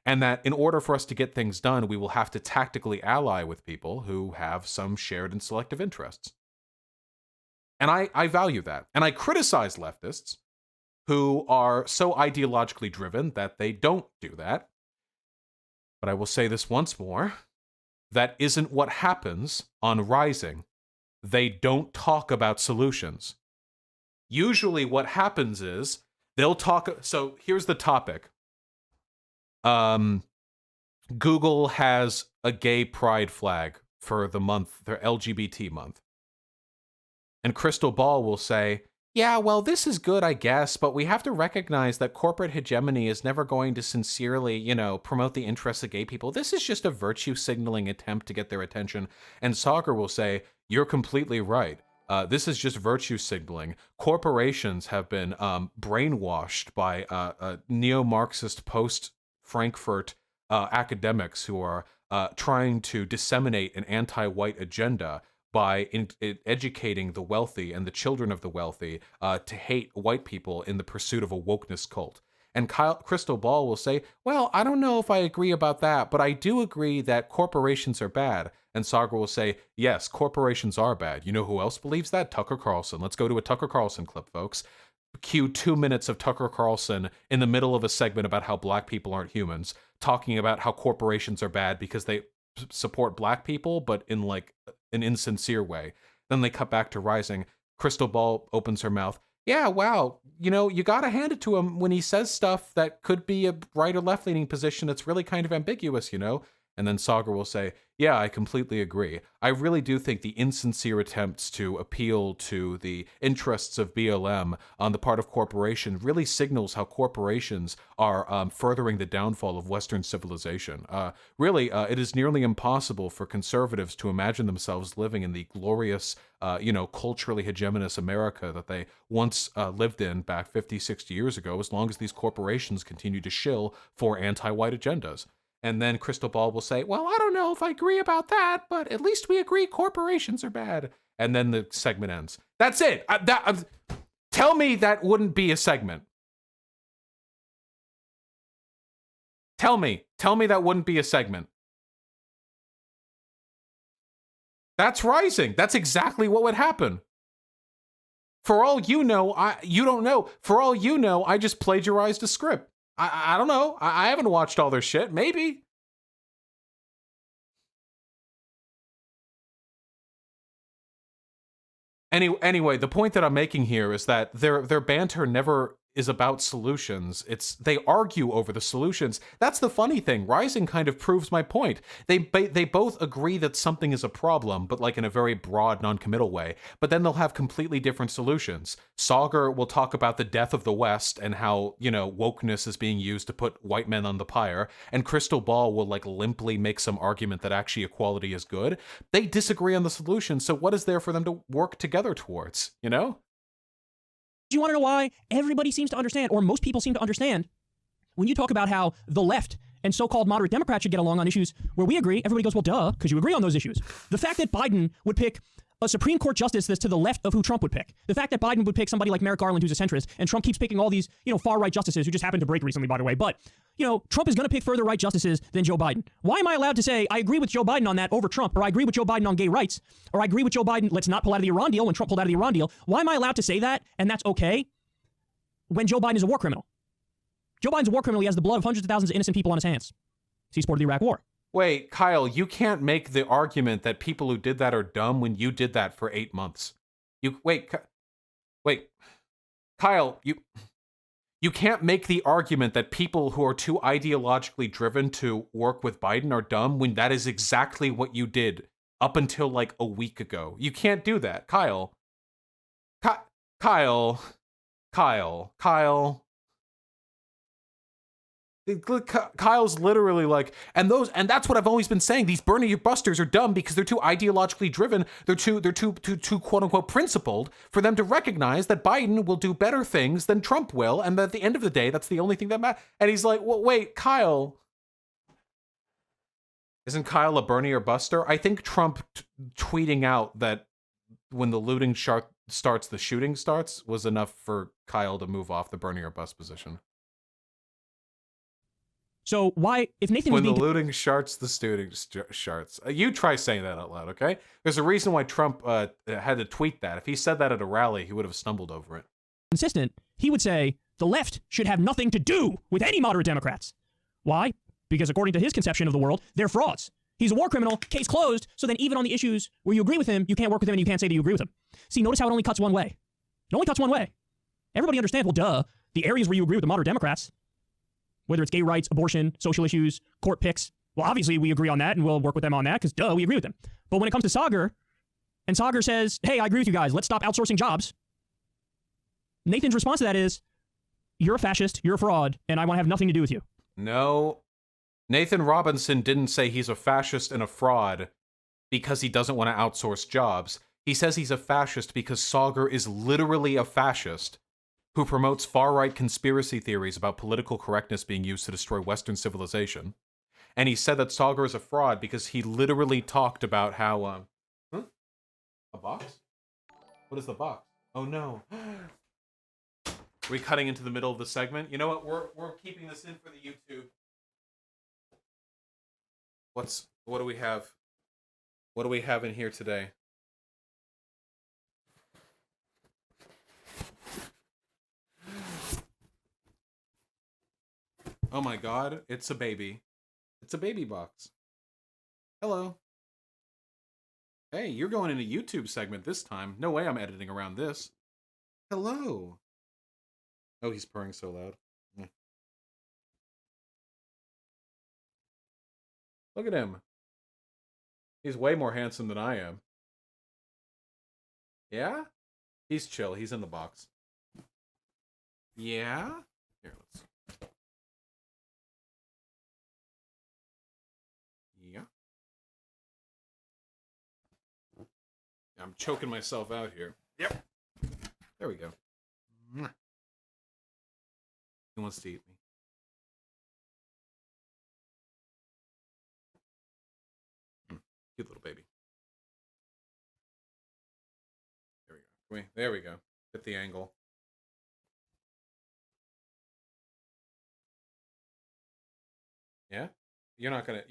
and that in order for us to get things done, we will have to tactically ally with people who have some shared and selective interests. And I value that. And I criticize leftists who are so ideologically driven that they don't do that. But I will say this once more, that isn't what happens on Rising. They don't talk about solutions. Usually what happens is they'll talk. So here's the topic. Google has a gay pride flag for the month, their LGBT month. And Crystal Ball will say, yeah, well, this is good, I guess, but we have to recognize that corporate hegemony is never going to sincerely, promote the interests of gay people. This is just a virtue signaling attempt to get their attention. And Saagar will say, you're completely right. This is just virtue signaling. Corporations have been brainwashed by neo-Marxist post-Frankfurt academics who are trying to disseminate an anti-white agenda by educating the wealthy and the children of the wealthy to hate white people in the pursuit of a wokeness cult. And Crystal Ball will say, well, I don't know if I agree about that, but I do agree that corporations are bad. And Saagar will say, yes, corporations are bad. You know who else believes that? Tucker Carlson. Let's go to a Tucker Carlson clip, folks. Cue 2 minutes of Tucker Carlson in the middle of a segment about how black people aren't humans, talking about how corporations are bad because they support black people, but in like an insincere way. Then they cut back to Rising. Crystal Ball opens her mouth. Yeah, wow. You gotta hand it to him when he says stuff that could be a right or left-leaning position that's really kind of ambiguous, And then Saagar will say, yeah, I completely agree. I really do think the insincere attempts to appeal to the interests of BLM on the part of corporation really signals how corporations are furthering the downfall of Western civilization. Really, it is nearly impossible for conservatives to imagine themselves living in the glorious, culturally hegemonous America that they once lived in back 50, 60 years ago, as long as these corporations continue to shill for anti-white agendas. And then Crystal Ball will say, well, I don't know if I agree about that, but at least we agree corporations are bad. And then the segment ends. That's it. Tell me that wouldn't be a segment. Tell me that wouldn't be a segment. That's Rising. That's exactly what would happen. For all you know, you don't know. For all you know, I just plagiarized a script. I don't know. I haven't watched all their shit. Maybe. Anyway, the point that I'm making here is that their banter never is about solutions. They argue over the solutions. That's the funny thing. Rising kind of proves my point. They both agree that something is a problem, but like in a very broad, non-committal way. But then they'll have completely different solutions. Saagar will talk about the death of the West and how, wokeness is being used to put white men on the pyre, and Crystal Ball will like limply make some argument that actually equality is good. They disagree on the solution, so what is there for them to work together towards, Do you want to know why everybody seems to understand, or most people seem to understand, when you talk about how the left and so-called moderate Democrats should get along on issues where we agree, everybody goes, well, duh, because you agree on those issues. The fact that Biden would pick a Supreme Court justice that's to the left of who Trump would pick. The fact that Biden would pick somebody like Merrick Garland, who's a centrist, and Trump keeps picking all these, far-right justices who just happened to break recently, by the way. But, Trump is going to pick further right justices than Joe Biden. Why am I allowed to say, I agree with Joe Biden on that over Trump, or I agree with Joe Biden on gay rights, or I agree with Joe Biden, let's not pull out of the Iran deal when Trump pulled out of the Iran deal? Why am I allowed to say that, and that's okay, when Joe Biden is a war criminal? Joe Biden's a war criminal. He has the blood of hundreds of thousands of innocent people on his hands. He supported the Iraq War. Wait, Kyle, you can't make the argument that people who did that are dumb when you did that for 8 months. Wait, Kyle, you can't make the argument that people who are too ideologically driven to work with Biden are dumb when that is exactly what you did up until like a week ago. You can't do that, Kyle. Kyle. Kyle's literally like, and that's what I've always been saying. These Bernie busters are dumb because they're too ideologically driven. They're too quote unquote principled for them to recognize that Biden will do better things than Trump will, and that at the end of the day, that's the only thing that matters. And he's like, well, wait, Kyle, isn't Kyle a Bernie or buster? I think Trump tweeting out that when the looting starts, the shooting starts was enough for Kyle to move off the Bernie or bust position. So why, if Nathan when was the looting starts, the shooting starts. You try saying that out loud, okay? There's a reason why Trump had to tweet that. If he said that at a rally, he would have stumbled over it. Consistent, he would say the left should have nothing to do with any moderate Democrats. Why? Because according to his conception of the world, they're frauds. He's a war criminal, case closed, so then even on the issues where you agree with him, you can't work with him and you can't say that you agree with him. See, notice how it only cuts one way. It only cuts one way. Everybody understands, well, duh, the areas where you agree with the moderate Democrats, whether it's gay rights, abortion, social issues, court picks, well, obviously we agree on that and we'll work with them on that because, duh, we agree with them. But when it comes to Saagar, and Saagar says, hey, I agree with you guys, let's stop outsourcing jobs, Nathan's response to that is, you're a fascist, you're a fraud, and I want to have nothing to do with you. No. Nathan Robinson didn't say he's a fascist and a fraud because he doesn't want to outsource jobs. He says he's a fascist because Saagar is literally a fascist who promotes far-right conspiracy theories about political correctness being used to destroy Western civilization. And he said that Saagar is a fraud because he literally talked about how, a box? What is the box? Oh no. Are we cutting into the middle of the segment? You know what? We're keeping this in for the YouTube. What do we have? What do we have in here today? Oh my god, it's a baby. It's a baby box. Hello. Hey, you're going in a YouTube segment this time. No way I'm editing around this. Hello. Oh, he's purring so loud. Look at him. He's way more handsome than I am. Yeah? He's chill. He's in the box. Yeah? Here, let's... Yeah. I'm choking myself out here. Yep. There we go. He wants to eat me. Cute little baby. There we go. There we go. Get the angle. Yeah? You're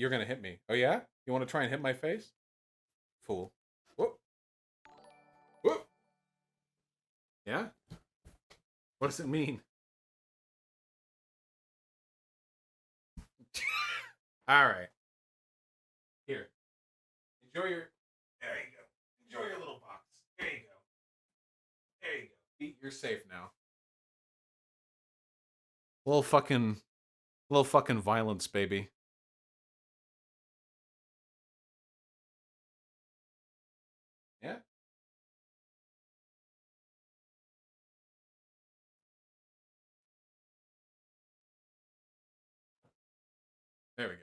gonna hit me. Oh yeah? You wanna try and hit my face? Fool. Whoop. Whoop. Yeah? What does it mean? Alright. Here. Enjoy your... There you go. Enjoy your little box. There you go. There you go. You're safe now. Little fucking violence, baby. Yeah? There we go.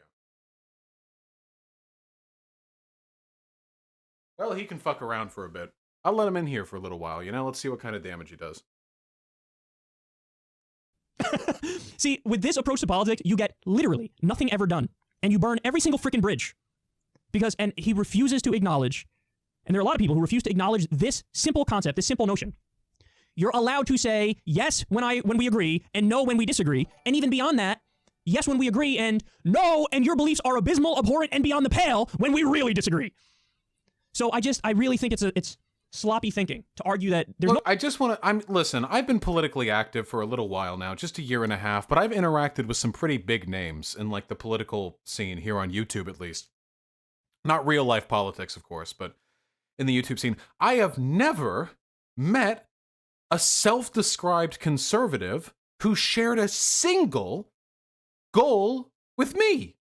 Well, he can fuck around for a bit. I'll let him in here for a little while, you know? Let's see what kind of damage he does. See, with this approach to politics, you get literally nothing ever done. And you burn every single freaking bridge. And he refuses to acknowledge, and there are a lot of people who refuse to acknowledge this simple concept, this simple notion. You're allowed to say yes when we agree, and no when we disagree, and even beyond that, yes when we agree, and no, and your beliefs are abysmal, abhorrent, and beyond the pale when we really disagree. So I really think it's sloppy thinking to argue that there's Look, I just want to, listen, I've been politically active for a little while now, just a year and a half, but I've interacted with some pretty big names in like the political scene here on YouTube, at least. Not real life politics, of course, but in the YouTube scene. I have never met a self-described conservative who shared a single goal with me.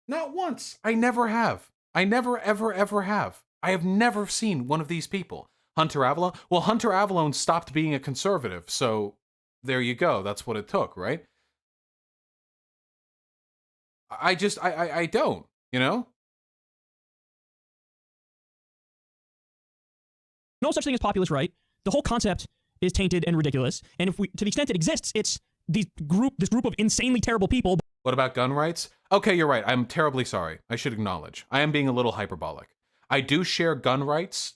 Not once. I never have. I never, ever, ever have. I have never seen one of these people. Hunter Avallone? Well, Hunter Avallone stopped being a conservative, so there you go. That's what it took, right? I don't, you know? No such thing as populist right. The whole concept is tainted and ridiculous. And if we, to the extent it exists, it's this group of insanely terrible people. What about gun rights? Okay, you're right. I'm terribly sorry. I should acknowledge. I am being a little hyperbolic. I do share gun rights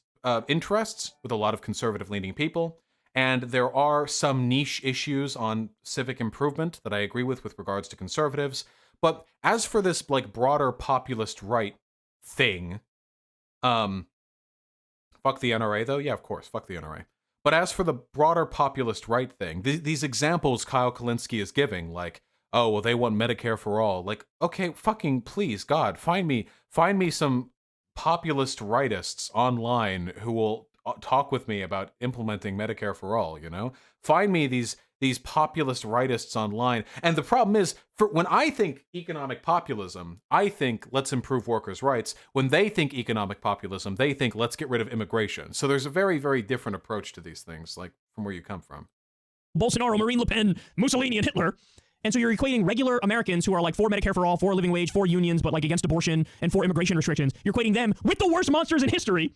interests with a lot of conservative-leaning people, and there are some niche issues on civic improvement that I agree with regards to conservatives. But as for this like broader populist right thing, um, fuck the NRA though. Yeah, of course, fuck the NRA. But as for the broader populist right thing, these examples Kyle Kulinski is giving, like, oh well, they want Medicare for all. Like, okay, fucking please, God, find me some populist rightists online who will talk with me about implementing Medicare for all. You know, find me these populist rightists online. And the problem is, for when I think economic populism, I think let's improve workers' rights. When they think economic populism, they think let's get rid of immigration. So there's a very, very different approach to these things, like from where you come from. Bolsonaro, Marine Le Pen, Mussolini, and Hitler. And so you're equating regular Americans who are like for Medicare for all, for a living wage, for unions, but like against abortion and for immigration restrictions. You're equating them with the worst monsters in history.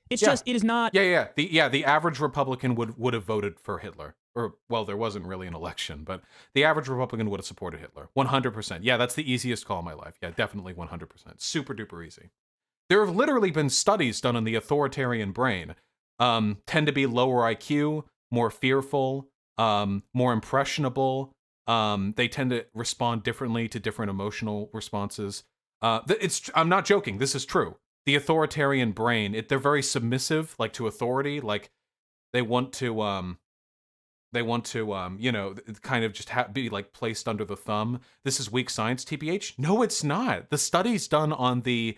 It's just, it is not. The average Republican would have voted for Hitler. Or, well, there wasn't really an election, but the average Republican would have supported Hitler. 100%. Yeah, that's the easiest call in my life. Yeah, definitely 100%. Super duper easy. There have literally been studies done on the authoritarian brain. Tend to be lower IQ, more fearful, more impressionable. They tend to respond differently to different emotional responses. I'm not joking. This is true. The authoritarian brain, they're very submissive, like to authority. Like they want to, you know, kind of just be like placed under the thumb. This is weak science, TBH. No, it's not. The studies done on the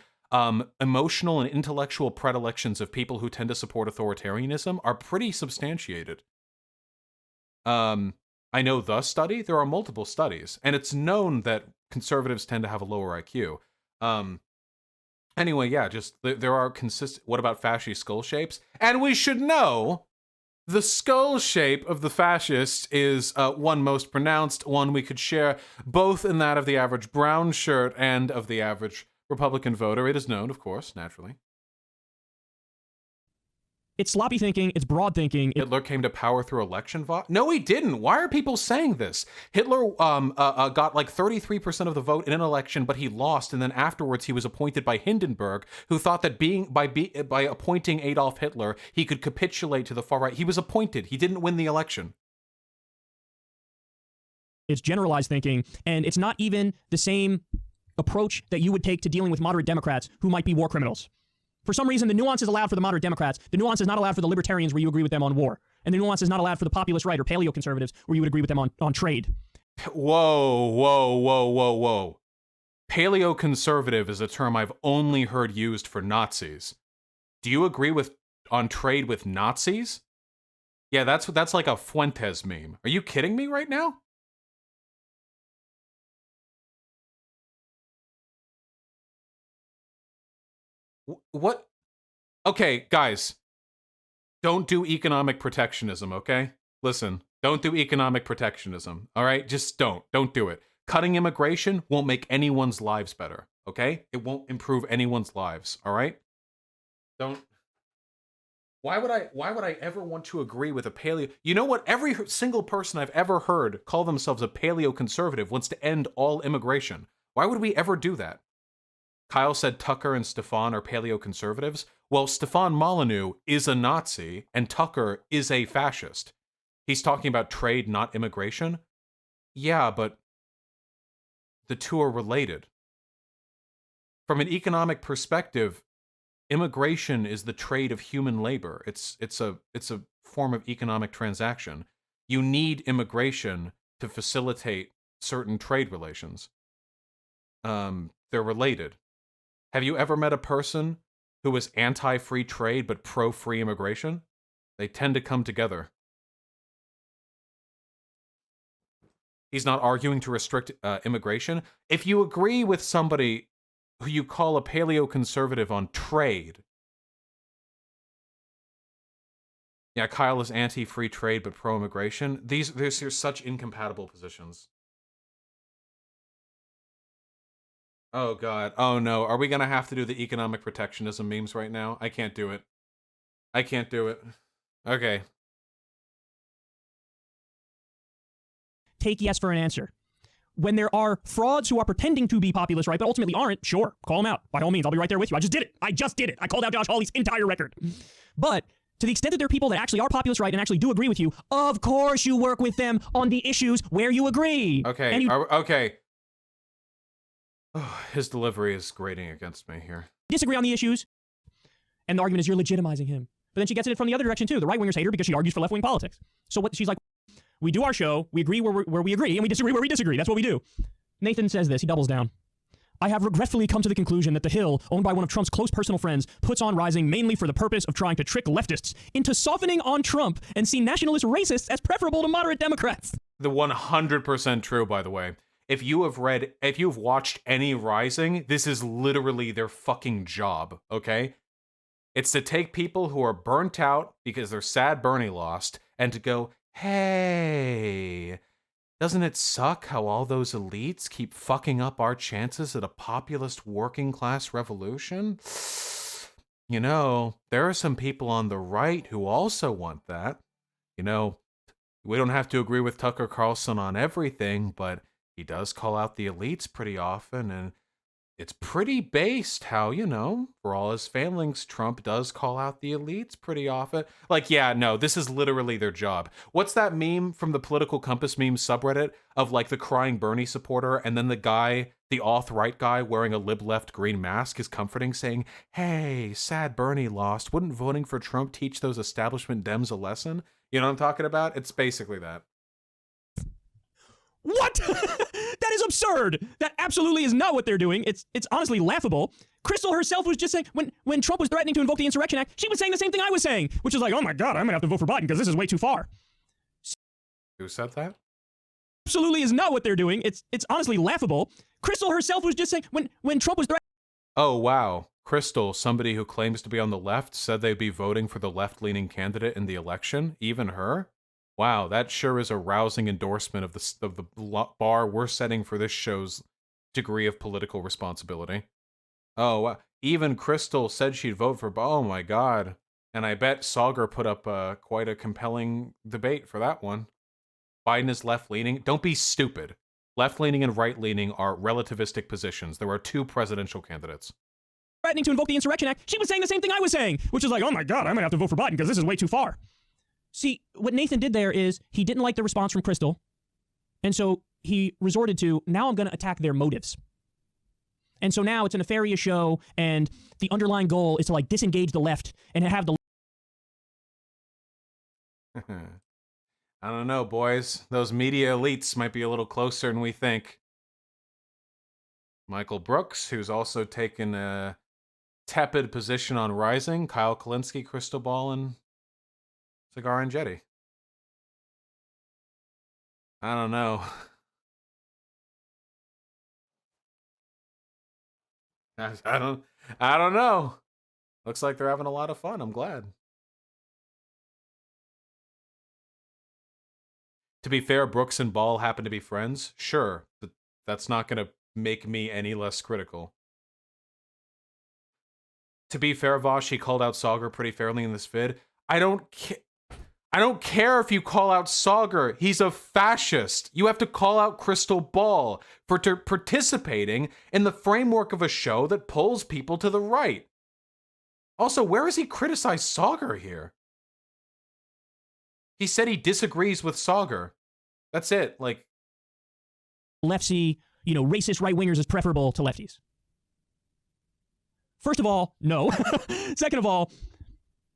emotional and intellectual predilections of people who tend to support authoritarianism are pretty substantiated. I know the study. There are multiple studies, and it's known that conservatives tend to have a lower IQ. Anyway, yeah, just there are consistent. What about fascist skull shapes? And we should know the skull shape of the fascists is one most pronounced, one we could share both in that of the average brown shirt and of the average Republican voter. It is known, of course, naturally. It's sloppy thinking. It's broad thinking. Hitler came to power through election vote? No, he didn't. Why are people saying this? Hitler got like 33% of the vote in an election, but he lost, and then afterwards he was appointed by Hindenburg, who thought that by appointing Adolf Hitler, he could capitulate to the far right. He was appointed. He didn't win the election. It's generalized thinking, and it's not even the same approach that you would take to dealing with moderate Democrats who might be war criminals. For some reason, the nuance is allowed for the moderate Democrats. The nuance is not allowed for the libertarians where you agree with them on war. And the nuance is not allowed for the populist right or paleo-conservatives where you would agree with them on trade. Whoa. Paleo-conservative is a term I've only heard used for Nazis. Do you agree on trade with Nazis? Yeah, that's like a Fuentes meme. Are you kidding me right now? What? Okay, guys. Don't do economic protectionism, okay? Listen, don't do economic protectionism, all right? Just don't. Don't do it. Cutting immigration won't make anyone's lives better, okay? It won't improve anyone's lives, all right? Don't. Why would I ever want to agree with a paleo? You know what? Every single person I've ever heard call themselves a paleo conservative wants to end all immigration. Why would we ever do that? Kyle said Tucker and Stefan are paleo-conservatives. Well, Stefan Molyneux is a Nazi, and Tucker is a fascist. He's talking about trade, not immigration. Yeah, but the two are related. From an economic perspective, immigration is the trade of human labor. It's a form of economic transaction. You need immigration to facilitate certain trade relations. They're related. Have you ever met a person who was anti-free trade but pro-free immigration? They tend to come together. He's not arguing to restrict immigration. If you agree with somebody who you call a paleo-conservative on trade, yeah, Kyle is anti-free trade but pro-immigration. These are such incompatible positions. Oh god. Oh no. Are we gonna have to do the economic protectionism memes right now? I can't do it. I can't do it. Okay. Take yes for an answer. When there are frauds who are pretending to be populist right, but ultimately aren't, sure, call them out. By all means, I'll be right there with you. I just did it. I called out Josh Hawley's entire record. But to the extent that there are people that actually are populist right and actually do agree with you, of course you work with them on the issues where you agree. Okay. And you okay. Oh, his delivery is grating against me here. disagree on the issues, and the argument is you're legitimizing him. But then she gets it from the other direction too. The right-wingers hate her because she argues for left-wing politics. So what she's like, we do our show, we agree where we agree, and we disagree where we disagree. That's what we do. Nathan says this, he doubles down. I have regretfully come to the conclusion that The Hill, owned by one of Trump's close personal friends, puts on Rising mainly for the purpose of trying to trick leftists into softening on Trump and see nationalist racists as preferable to moderate Democrats. The 100% true, by the way. If you've watched any Rising, this is literally their fucking job, okay? It's to take people who are burnt out because they're sad Bernie lost and to go, hey, doesn't it suck how all those elites keep fucking up our chances at a populist working class revolution? You know, there are some people on the right who also want that. You know, we don't have to agree with Tucker Carlson on everything, but he does call out the elites pretty often, and it's pretty based how, you know, for all his failings, Trump does call out the elites pretty often. Like, yeah, no, this is literally their job. What's that meme from the Political Compass meme subreddit of, like, the crying Bernie supporter, and then the guy, the alt-right guy wearing a lib-left green mask is comforting, saying, hey, sad Bernie lost. Wouldn't voting for Trump teach those establishment Dems a lesson? You know what I'm talking about? It's basically that. What? That is absurd. That absolutely is not what they're doing. It's honestly laughable. Crystal herself was just saying, when Trump was threatening to invoke the Insurrection Act, she was saying the same thing I was saying, which is like, oh my God, I'm gonna have to vote for Biden because this is way too far. Who said that? Absolutely is not what they're doing. It's honestly laughable. Crystal herself was just saying, when Trump was threatening. Oh, wow. Crystal, somebody who claims to be on the left, said they'd be voting for the left-leaning candidate in the election? Even her? Wow, that sure is a rousing endorsement of the bar we're setting for this show's degree of political responsibility. Oh, wow. Even Crystal said she'd vote for... Oh, my God. And I bet Sauger put up quite a compelling debate for that one. Biden is left-leaning. Don't be stupid. Left-leaning and right-leaning are relativistic positions. There are two presidential candidates. Threatening to invoke the Insurrection Act, she was saying the same thing I was saying, which is like, oh my God, I'm gonna have to vote for Biden because this is way too far. See, what Nathan did there is he didn't like the response from Crystal, and so he resorted to, now I'm going to attack their motives. And so now it's a nefarious show, and the underlying goal is to like disengage the left and have the... I don't know, boys. Those media elites might be a little closer than we think. Michael Brooks, who's also taken a tepid position on Rising, Kyle Kulinski, Crystal Ball, and Cigar and Jetty. I don't know. I don't know. Looks like they're having a lot of fun. I'm glad. To be fair, Brooks and Ball happen to be friends. Sure, but that's not going to make me any less critical. To be fair, Vosh, he called out Sauger pretty fairly in this vid. I don't care if you call out Sauger. He's a fascist. You have to call out Crystal Ball for participating in the framework of a show that pulls people to the right. Also, where has he criticized Sauger here? He said he disagrees with Sauger. That's it. Like, lefty, racist right-wingers is preferable to lefties. First of all, no. Second of all,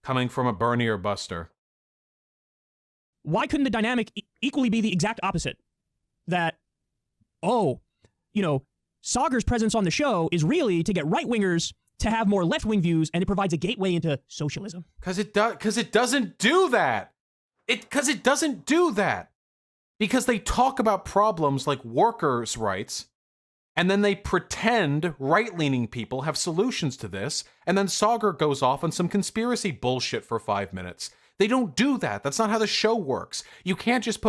coming from a Bernie or Buster. Why couldn't the dynamic equally be the exact opposite? That, Sauger's presence on the show is really to get right-wingers to have more left-wing views, and it provides a gateway into socialism. Because it doesn't do that. Because it doesn't do that. Because they talk about problems like workers' rights, and then they pretend right-leaning people have solutions to this, and then Sauger goes off on some conspiracy bullshit for 5 minutes. They don't do that. That's not how the show works. You can't just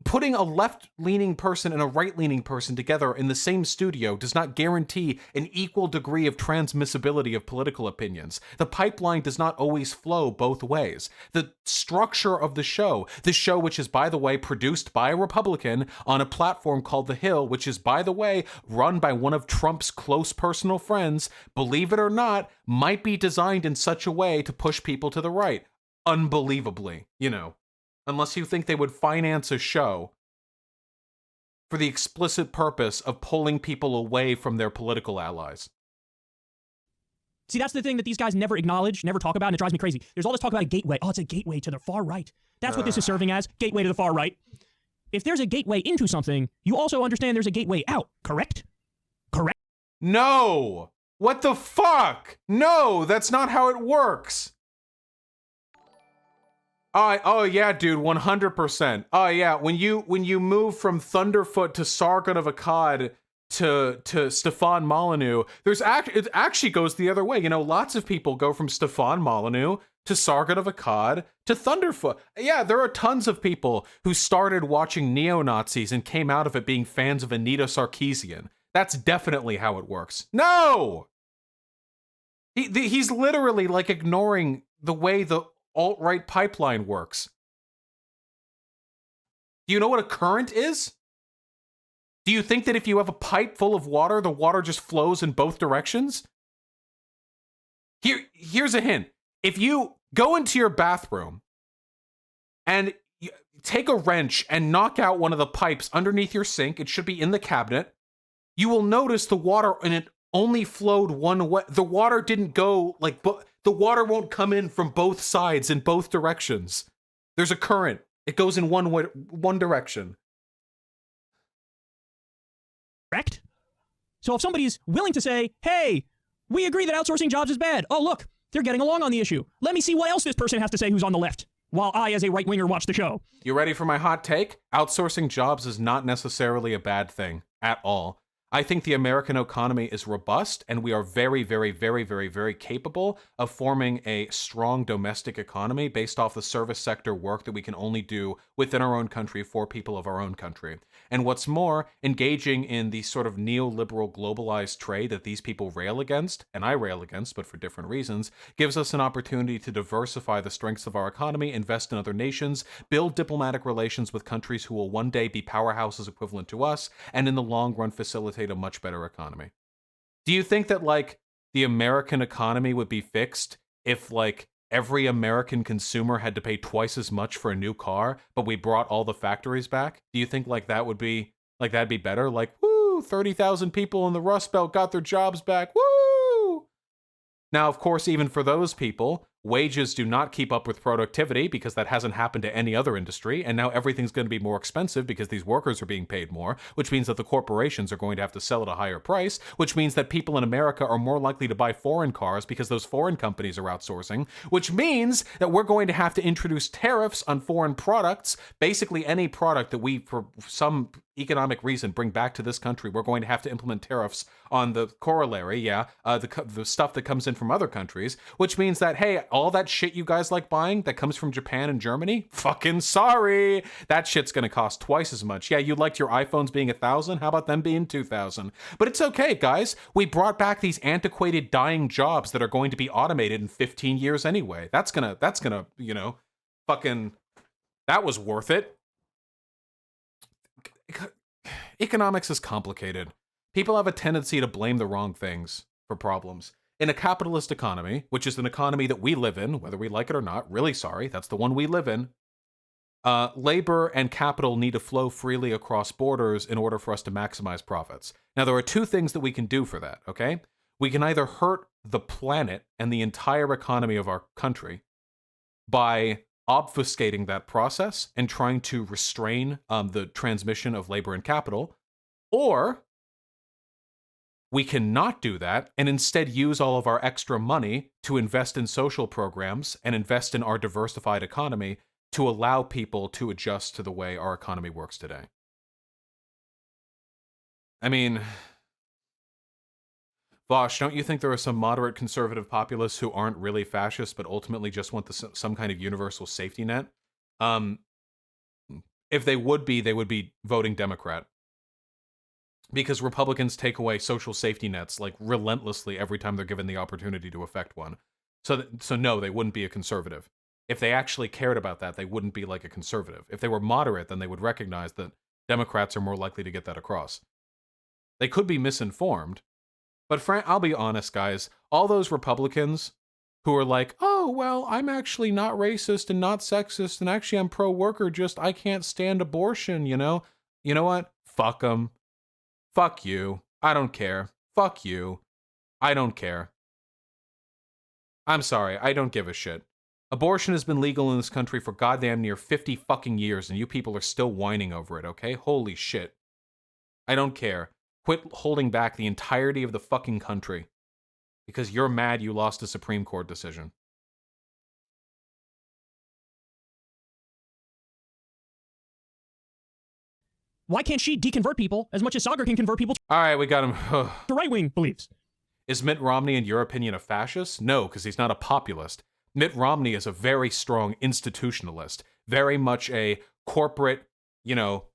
putting a left-leaning person and a right-leaning person together in the same studio does not guarantee an equal degree of transmissibility of political opinions. The pipeline does not always flow both ways. The structure of the show which is, by the way, produced by a Republican on a platform called The Hill, which is, by the way, run by one of Trump's close personal friends, believe it or not, might be designed in such a way to push people to the right. Unbelievably, unless you think they would finance a show for the explicit purpose of pulling people away from their political allies. See, that's the thing that these guys never acknowledge, never talk about, and it drives me crazy. There's all this talk about a gateway. Oh, it's a gateway to the far right. That's what this is serving as, gateway to the far right. If there's a gateway into something, you also understand there's a gateway out, correct? Correct? No! What the fuck? No, that's not how it works. Oh yeah, dude, 100%. Oh yeah, when you move from Thunderfoot to Sargon of Akkad to Stefan Molyneux, it actually goes the other way. Lots of people go from Stefan Molyneux to Sargon of Akkad to Thunderfoot. Yeah, there are tons of people who started watching neo-Nazis and came out of it being fans of Anita Sarkeesian. That's definitely how it works. No! He's literally like ignoring the way the alt-right pipeline works. Do you know what a current is? Do you think that if you have a pipe full of water, the water just flows in both directions? Here's a hint. If you go into your bathroom and you take a wrench and knock out one of the pipes underneath your sink, it should be in the cabinet, you will notice the water in it only flowed one way. The water didn't go the water won't come in from both sides in both directions. There's a current. It goes in one direction. Correct? So if somebody's willing to say, hey, we agree that outsourcing jobs is bad. Oh, look, they're getting along on the issue. Let me see what else this person has to say who's on the left, while I, as a right-winger, watch the show. You ready for my hot take? Outsourcing jobs is not necessarily a bad thing at all. I think the American economy is robust, and we are very, very, very, very, very capable of forming a strong domestic economy based off the service sector work that we can only do within our own country for people of our own country. And what's more, engaging in the sort of neoliberal globalized trade that these people rail against, and I rail against, but for different reasons, gives us an opportunity to diversify the strengths of our economy, invest in other nations, build diplomatic relations with countries who will one day be powerhouses equivalent to us, and in the long run facilitate a much better economy. Do you think that the American economy would be fixed if every American consumer had to pay twice as much for a new car, but we brought all the factories back? Do you think that'd be better? Woo, 30,000 people in the Rust Belt got their jobs back. Woo! Now, of course, even for those people, wages do not keep up with productivity because that hasn't happened to any other industry, and now everything's going to be more expensive because these workers are being paid more, which means that the corporations are going to have to sell at a higher price, which means that people in America are more likely to buy foreign cars because those foreign companies are outsourcing, which means that we're going to have to introduce tariffs on foreign products. Basically, any product that we, for some economic reason, bring back to this country, we're going to have to implement tariffs on the corollary, the stuff that comes in from other countries, which means that, hey, all that shit you guys like buying that comes from Japan and Germany, fucking sorry, that shit's gonna cost twice as much. Yeah, you liked your iPhones being 1,000, how about them being 2,000? But it's okay, guys. We brought back these antiquated, dying jobs that are going to be automated in 15 years anyway. That's gonna, fucking, that was worth it. Economics is complicated. People have a tendency to blame the wrong things for problems. In a capitalist economy, which is an economy that we live in, whether we like it or not, really sorry, that's the one we live in, labor and capital need to flow freely across borders in order for us to maximize profits. Now, there are two things that we can do for that, okay? We can either hurt the planet and the entire economy of our country by obfuscating that process and trying to restrain the transmission of labor and capital, or we cannot do that and instead use all of our extra money to invest in social programs and invest in our diversified economy to allow people to adjust to the way our economy works today. I mean, Vosh, don't you think there are some moderate conservative populists who aren't really fascist, but ultimately just want some kind of universal safety net? Um, if they would be voting Democrat. Because Republicans take away social safety nets like relentlessly every time they're given the opportunity to effect one. So no, they wouldn't be a conservative. If they actually cared about that, they wouldn't be like a conservative. If they were moderate, then they would recognize that Democrats are more likely to get that across. They could be misinformed, but I'll be honest, guys. All those Republicans who are like, oh, well, I'm actually not racist and not sexist, and actually I'm pro-worker, just I can't stand abortion, you know? You know what? Fuck them. Fuck you. I don't care. Fuck you. I don't care. I'm sorry. I don't give a shit. Abortion has been legal in this country for goddamn near 50 fucking years, and you people are still whining over it, okay? Holy shit. I don't care. Quit holding back the entirety of the fucking country because you're mad you lost a Supreme Court decision. Why can't she deconvert people as much as Sagar can convert people All right, we got him. to right-wing beliefs? Is Mitt Romney, in your opinion, a fascist? No, because he's not a populist. Mitt Romney is a very strong institutionalist, very much a corporate,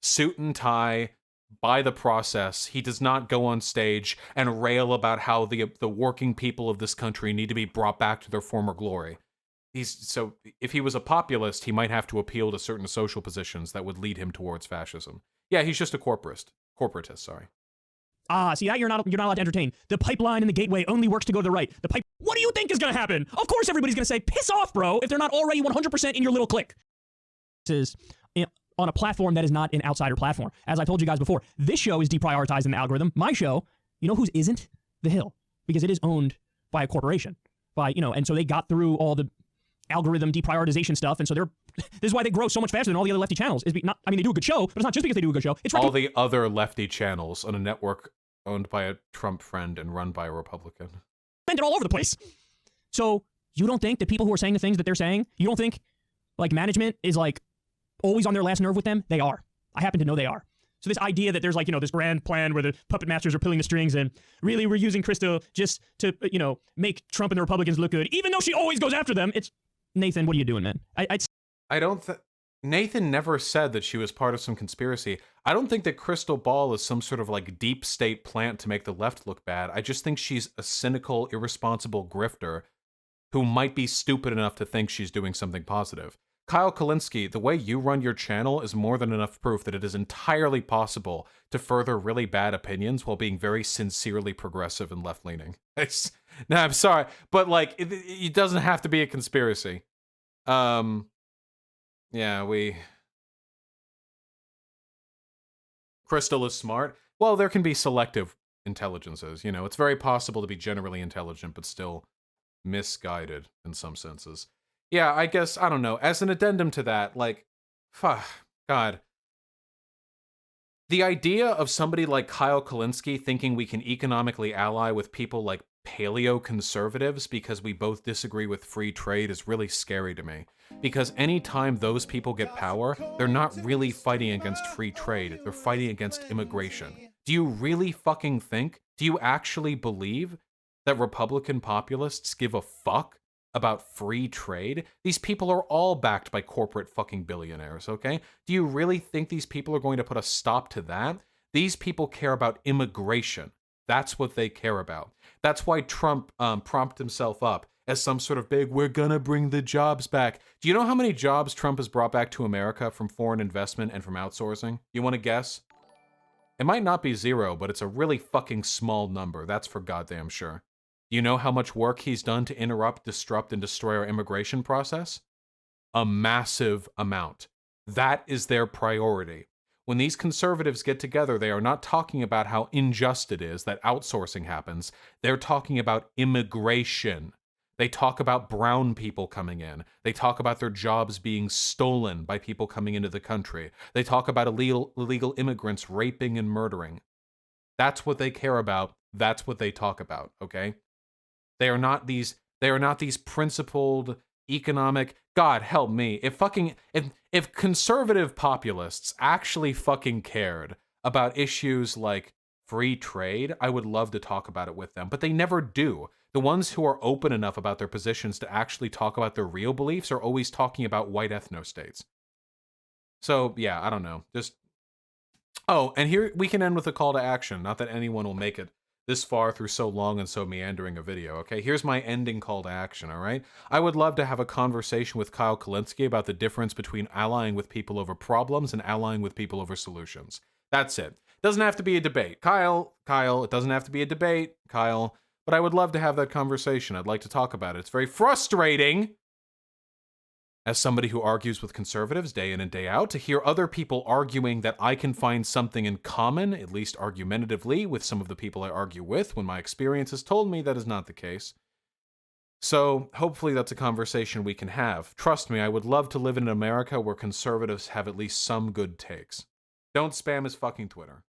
suit and tie, by the process. He does not go on stage and rail about how the working people of this country need to be brought back to their former glory. So if he was a populist, he might have to appeal to certain social positions that would lead him towards fascism. Yeah, he's just a corporatist, sorry. See that you're not allowed to entertain. The pipeline and the gateway only works to go to the right. What do you think is going to happen? Of course everybody's going to say, piss off, bro, if they're not already 100% in your little clique. This is on a platform that is not an outsider platform. As I told you guys before, this show is deprioritized in the algorithm. My show, you know whose isn't? The Hill. Because it is owned by a corporation. And so they got through all the algorithm deprioritization stuff, and so this is why they grow so much faster than all the other lefty channels. They do a good show, but it's not just because they do a good show. It's all the other lefty channels on a network owned by a Trump friend and run by a Republican. And all over the place. So you don't think that people who are saying the things that they're saying, you don't think like management is like always on their last nerve with them? They are. I happen to know they are. So this idea that there's like, this grand plan where the puppet masters are pulling the strings and really we're using Krista just to, make Trump and the Republicans look good, even though she always goes after them. It's Nathan, what are you doing, man? I don't think Nathan never said that she was part of some conspiracy. I don't think that Crystal Ball is some sort of like deep state plant to make the left look bad. I just think she's a cynical, irresponsible grifter who might be stupid enough to think she's doing something positive. Kyle Kulinski, the way you run your channel is more than enough proof that it is entirely possible to further really bad opinions while being very sincerely progressive and left-leaning. No, I'm sorry, but like, it doesn't have to be a conspiracy. Crystal is smart. Well, there can be selective intelligences. It's very possible to be generally intelligent, but still misguided in some senses. Yeah, I guess, I don't know. As an addendum to that, like, God. The idea of somebody like Kyle Kulinski thinking we can economically ally with people like paleo-conservatives because we both disagree with free trade is really scary to me. Because anytime those people get power, they're not really fighting against free trade. They're fighting against immigration. Do you really fucking think? Do you actually believe that Republican populists give a fuck about free trade? These people are all backed by corporate fucking billionaires, okay? Do you really think these people are going to put a stop to that? These people care about immigration. That's what they care about. That's why Trump propped himself up as some sort of big, we're gonna bring the jobs back. Do you know how many jobs Trump has brought back to America from foreign investment and from outsourcing? You want to guess? It might not be zero, but it's a really fucking small number. That's for goddamn sure. Do you know how much work he's done to interrupt, disrupt, and destroy our immigration process? A massive amount. That is their priority. When these conservatives get together, they are not talking about how unjust it is that outsourcing happens. They're talking about immigration. They talk about brown people coming in. They talk about their jobs being stolen by people coming into the country. They talk about illegal immigrants raping and murdering. That's what they care about. That's what they talk about, okay? They are not these principled economic, God help me. If conservative populists actually fucking cared about issues like free trade, I would love to talk about it with them, but they never do. The ones who are open enough about their positions to actually talk about their real beliefs are always talking about white ethno-states. So, yeah, I don't know. Just... Oh, and here we can end with a call to action. Not that anyone will make it this far through so long and so meandering a video, okay? Here's my ending call to action, all right? I would love to have a conversation with Kyle Kulinski about the difference between allying with people over problems and allying with people over solutions. That's it. Doesn't have to be a debate. Kyle, it doesn't have to be a debate, Kyle, but I would love to have that conversation. I'd like to talk about it. It's very frustrating, as somebody who argues with conservatives day in and day out, to hear other people arguing that I can find something in common, at least argumentatively, with some of the people I argue with, when my experience has told me that is not the case. So, hopefully that's a conversation we can have. Trust me, I would love to live in an America where conservatives have at least some good takes. Don't spam his fucking Twitter.